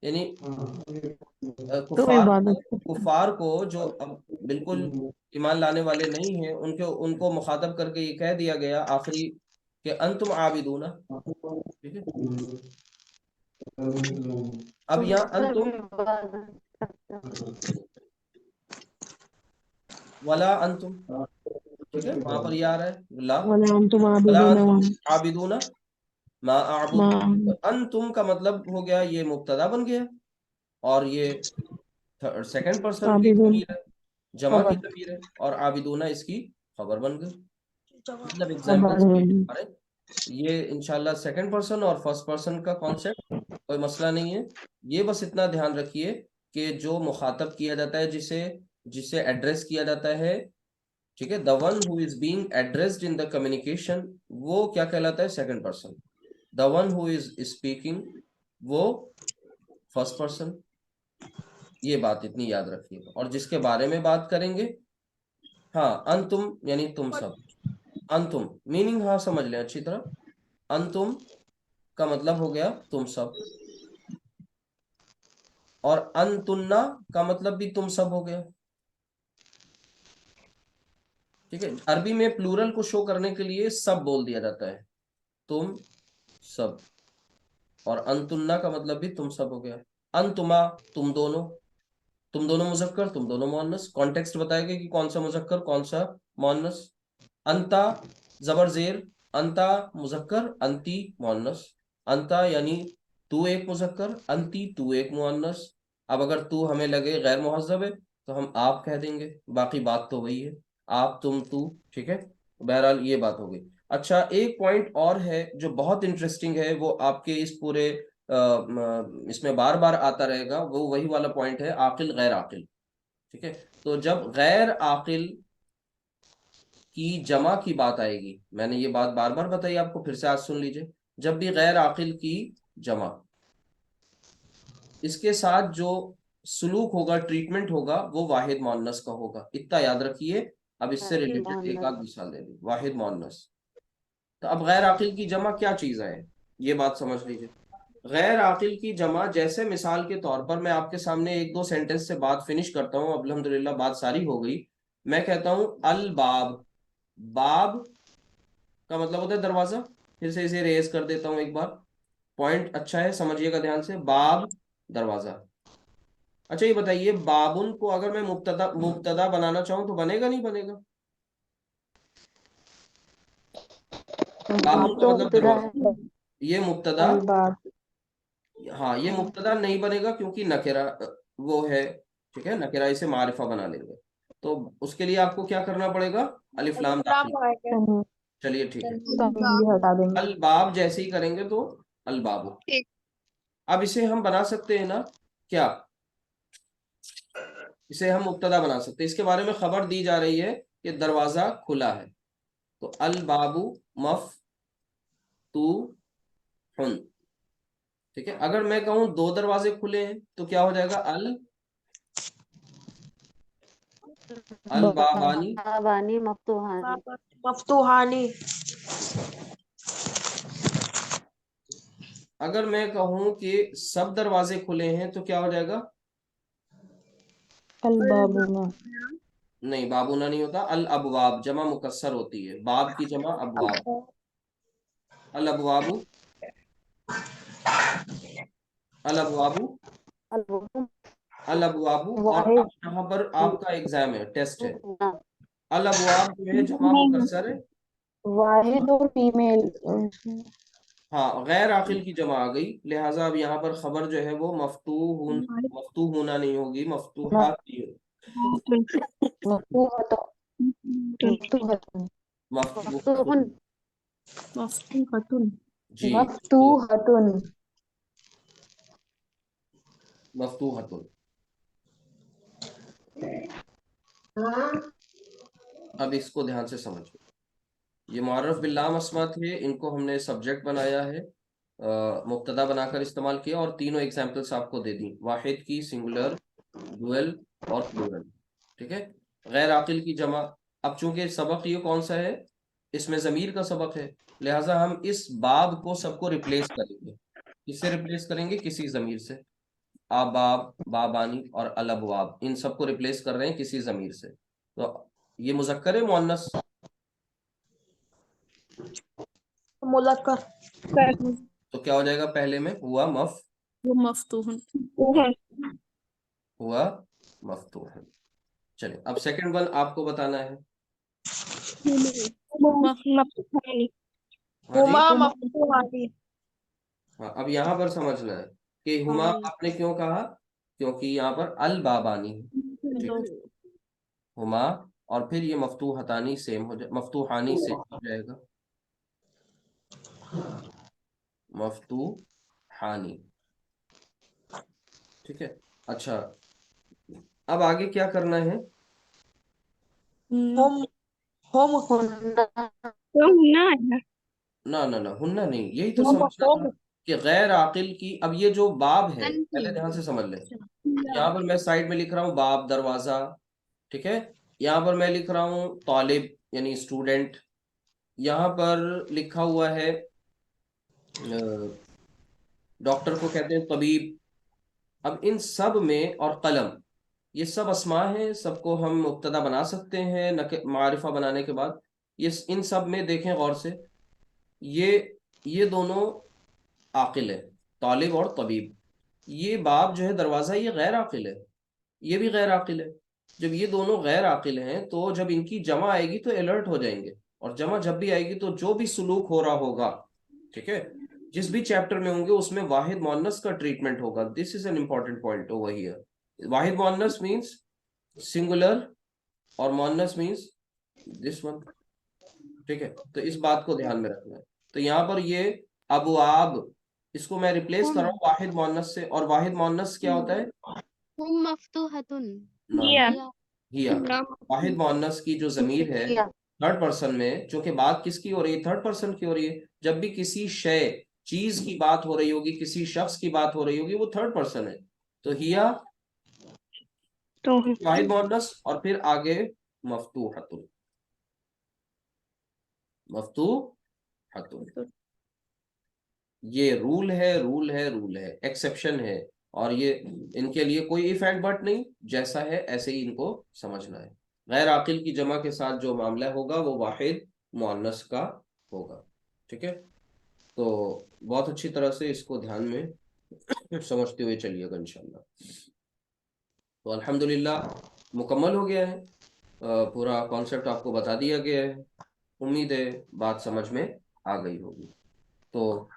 यानी तुम कुफार को, इबादत करते कुफार को जो अब बिल्कुल ईमान लाने वाले नहीं हैं, उनको उनको मुखातब करके ये कह दिया गया आखिरी कि अंतुम आबिदूना, ठीक है। अब यहाँ अंतुम वला अंतुम, ठीक है, वहां पर ये आ रहा है ला, हो, वला अंतुम वला आबिदून अंतुम मा आबिदूना मा मा आबुद। अंतुम का मतलब हो गया ये मुब्तदा बन गया, और ये सेकंड पर्सन की आबिदून, ज़मीर है, जमा की खबर, ज़मीर है, और आबिदूना इसकी खबर बन गई। मतलब खबर, एग्जांपल्स के हमारे, ये इंशाल्लाह सेकंड पर्सन और फर्स्ट पर्सन का कॉन्सेप्ट कोई मसला नहीं है। ये बस इतना ध्यान रखिए कि जो मुखातब किया जाता है, जिसे जिसे एड्रेस किया जाता है, ठीक है, the one who is being addressed in the communication, वो क्या कहलाता है, second person. The one who is speaking, वो फर्स्ट पर्सन। ये बात इतनी याद रखिएगा। और जिसके बारे में बात करेंगे, हाँ अंतुम यानी तुम सब, अंतुम मीनिंग हाँ समझ लें अच्छी तरह, अंतुम का मतलब हो गया तुम सब, और अंतुन्ना का मतलब भी तुम सब हो गया, ठीक है। अरबी में प्लूरल को शो करने के लिए सब बोल दिया जाता है, तुम सब, और अंतुन्ना का मतलब भी तुम सब हो गया। अंतुमा तुम दोनों मुजक्कर, तुम दोनों मुअन्नस, कॉन्टेक्स्ट बताएगा कि कौन सा मुजक्कर कौन सा मुअन्नस। अंता जबर जेर, अंता मुजक्कर, अंती मुअन्नस। अंता यानी तू एक मुजक्कर, अंती तू एक मुअन्नस। अब अगर तू हमें लगे गैर मुहज्जब है तो हम आप कह देंगे, बाकी बात तो वही है, आप तुम तू, ठीक है। बहरहाल ये बात हो गई। अच्छा एक पॉइंट और है जो बहुत इंटरेस्टिंग है, वो आपके इस पूरे इसमें बार बार आता रहेगा, वो वही वाला पॉइंट है, आकिल गैर आकिल, ठीक है। तो जब गैर आकिल की जमा की बात आएगी, मैंने ये बात बार बार बताई आपको, फिर से आज सुन लीजिए, जब भी गैर आकिल की जमा, इसके साथ जो सुलूक होगा, ट्रीटमेंट होगा, वो वाहिद मुअन्नस का होगा, इतना याद रखिए। अब इससे रिलेटेड एक आध मिसाल दे दी, वाहिद मुअन्नस। तो अब गैर आकिल की जमा क्या चीज है, ये बात समझ लीजिए। गैर आकिल की जमा, जैसे मिसाल के तौर पर मैं आपके सामने एक दो सेंटेंस से बात फिनिश करता हूँ, अल्हम्दुलिल्लाह बात सारी हो गई। मैं कहता हूँ अल बाब, बाब का मतलब होता है दरवाजा। फिर से इसे रेज कर देता हूँ एक बार, पॉइंट अच्छा है, समझिएगा ध्यान से, बाब दरवाजा। अच्छा ये बताइए, बाबुन को अगर मैं मुब्तदा मुब्तदा बनाना चाहूँ तो बनेगा नहीं बनेगा? बाबुन बाब का तो मतलब मुब्तदा दरवाजा, है। ये मुब्तदा, अल बाब। हाँ ये मुब्तदा नहीं बनेगा क्योंकि नकेरा वो है, ठीक है, नकेरा इसे मारिफा बना लेंगे। तो उसके लिए आपको क्या करना पड़ेगा, अलिफ लाम दाखिल। तन्वीर चलिए ठीक है, तन्वीर हटा देंगे। अल बाब जैसे ही करेंगे तो अल बाबू। ठीक। अब इसे हम बना सकते हैं ना, क्या इसे हम मुब्तदा बना सकते हैं? इसके बारे में खबर दी जा रही है कि दरवाजा खुला है, तो अल बाबू मफ्तूहुन, ठीक है। अगर मैं कहूं दो दरवाजे खुले हैं तो क्या हो जाएगा, अल बाबानी। बाबानी मफ्तूहानी। मफ्तूहानी। अगर मैं कहूं कि सब दरवाजे खुले हैं तो क्या हो जाएगा, अल बाबुना। नहीं बाबूना नहीं होता, अल अबवाब जमा मुकस्सर होती है, बाब की जमा अबवाब, अल अबवाबू, अल अबवाबू, अल अबवाबू। और अब वाहिद। यहाँ पर आपका एग्जाम है, टेस्ट है। अल अबवाब जो है जमा मुकस्सर है, वाहिद और फीमेल। हाँ गैर आकिल की जमा आ गई, लिहाजा अब यहाँ पर खबर जो है वो मफ्तूहुना नहीं होगी, मफ्तूहात नहीं होगी, मफ्तूहतुन। मफ्तूहतुन। मफ्तूहतुन। जी, मफ्तूहतुन। मफ्तूहतुन। अब इसको ध्यान से समझिए, ये मुअर्रफ बिल्लाम अस्मा थे, इनको हमने सब्जेक्ट बनाया है, मुब्तदा बनाकर इस्तेमाल किया, और तीनों एग्जाम्पल्स आपको दे दी, वाहिद की, सिंगुलर, डुअल और प्लूरल, ठीक है। गैर आकिल की जमा, अब चूंकि सबक ये कौन सा है, इसमें ज़मीर का सबक है, लिहाजा हम इस बाब को सबको रिप्लेस करेंगे। किससे रिप्लेस करेंगे, किसी ज़मीर से, आबाब, बाबानी और अलअबवाब, इन सबको रिप्लेस कर रहे हैं किसी ज़मीर से। तो ये मुज़क्कर है मुअन्नस, मुज़क्कर। तो क्या हो जाएगा, पहले में हुआ वो मफ्तूहन। हुआ मफ्तूह है। चलिए अब सेकंड वन आपको बताना है। मफ्तूहानी। हाँ जी, हुमा मफ्तूहानी। हाँ अब यहाँ पर समझना है कि हुमा आपने क्यों कहा, क्योंकि यहाँ पर अल बाबानी है, ठीक है, हुमा, और फिर ये मफ्तूहतानी सेम हो जाए, मफ्तूहानी सेम हो जाएगा, मफ्तूहानी, ठीक है। अच्छा अब आगे क्या करना है, हम हम ना ना ना हुन्ना नहीं, यही तो समझना था कि गैर आकिल की, अब ये जो बाब है पहले ध्यान से समझ ले, यहाँ पर मैं साइड में लिख रहा हूँ बाब दरवाजा, ठीक है, यहाँ पर मैं लिख रहा हूँ तालिब यानी स्टूडेंट, यहाँ पर लिखा हुआ है डॉक्टर को कहते हैं तबीब। अब इन सब में, और कलम, ये सब अस्मा हैं, सबको हम मुब्तदा बना सकते हैं मारिफा बनाने के बाद। ये इन सब में देखें गौर से, ये ये दोनों आकिल है, तालिब और तबीब। ये बाब जो है दरवाज़ा, ये गैर आकिल है, ये भी गैर आकिल है। जब ये दोनों गैर आकिल हैं तो जब इनकी जमा आएगी तो अलर्ट हो जाएंगे, और जमा जब भी आएगी तो जो भी सुलूक हो रहा होगा, ठीक है, जिस भी चैप्टर में होंगे उसमें वाहिद मुअन्नस का ट्रीटमेंट होगा। This is an important point over here. वाहिद मुअन्नस मींस सिंगुलर, और मुअन्नस मींस दिस वन, ठीक है, तो इस बात को ध्यान में रखना है। तो यहाँ पर ये अबवाब, इसको मैं रिप्लेस कर रहा हूँ वाहिद मुअन्नस से, और वाहिद मुअन्नस क्या होता है, हुम मफ्तूहतुन। ना ना, हिया। वाहिद मुअन्नस की जो जमीर है हिया। थर्ड पर्सन में, जो कि बात किसकी हो रही है, थर्ड पर्सन की हो रही है। जब भी किसी शय, चीज की बात हो रही होगी, किसी शख्स की बात हो रही होगी, वो थर्ड पर्सन है। तो हिया वाहिद मुअन्नस, और फिर आगे मफ्तूहतुन, मफ्तूहतुन। ये रूल है, रूल है, रूल है, एक्सेप्शन है, और ये इनके लिए कोई इफेक्ट बट नहीं, जैसा है ऐसे ही इनको समझना है। गैर आकिल की जमा के साथ जो मामला होगा वो वाहिद मुअन्नस का होगा। ठीक है, तो बहुत अच्छी तरह से इसको ध्यान में समझते हुए चलिएगा इंशाल्लाह। तो अल्हम्दुलिल्लाह मुकम्मल हो गया है, पूरा कॉन्सेप्ट आपको बता दिया गया है। उम्मीद है बात समझ में आ गई होगी। तो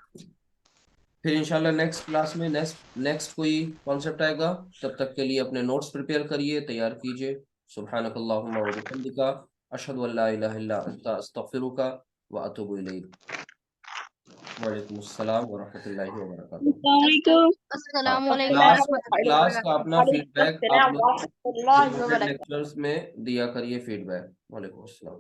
फिर इंशाल्लाह नेक्स्ट क्लास में नेक्स्ट कोई कॉन्सेप्ट आएगा, तब तक के लिए अपने नोट्स प्रिपेयर करिए, तैयार कीजिए। सुब्हानकल्लाहुम्मा व बिहम्दिका अशहदु अल्ला इलाहा इल्ला अंता अस्तगफिरुका व अतूबु इलैक। वालेकुम अस्सलाम व रहमतुल्लाहि व बरकातुहू। अस्सलामुअलैकुम। अस्सलामुअलैकुम क्लास का अपना फीडबैक आप लोग वरहमतुल्लाहि व रिकॉर्डेड बरकातुहू। लेक्चर्स में दिया करिए फीडबैक। वालेकुम अस्सलाम।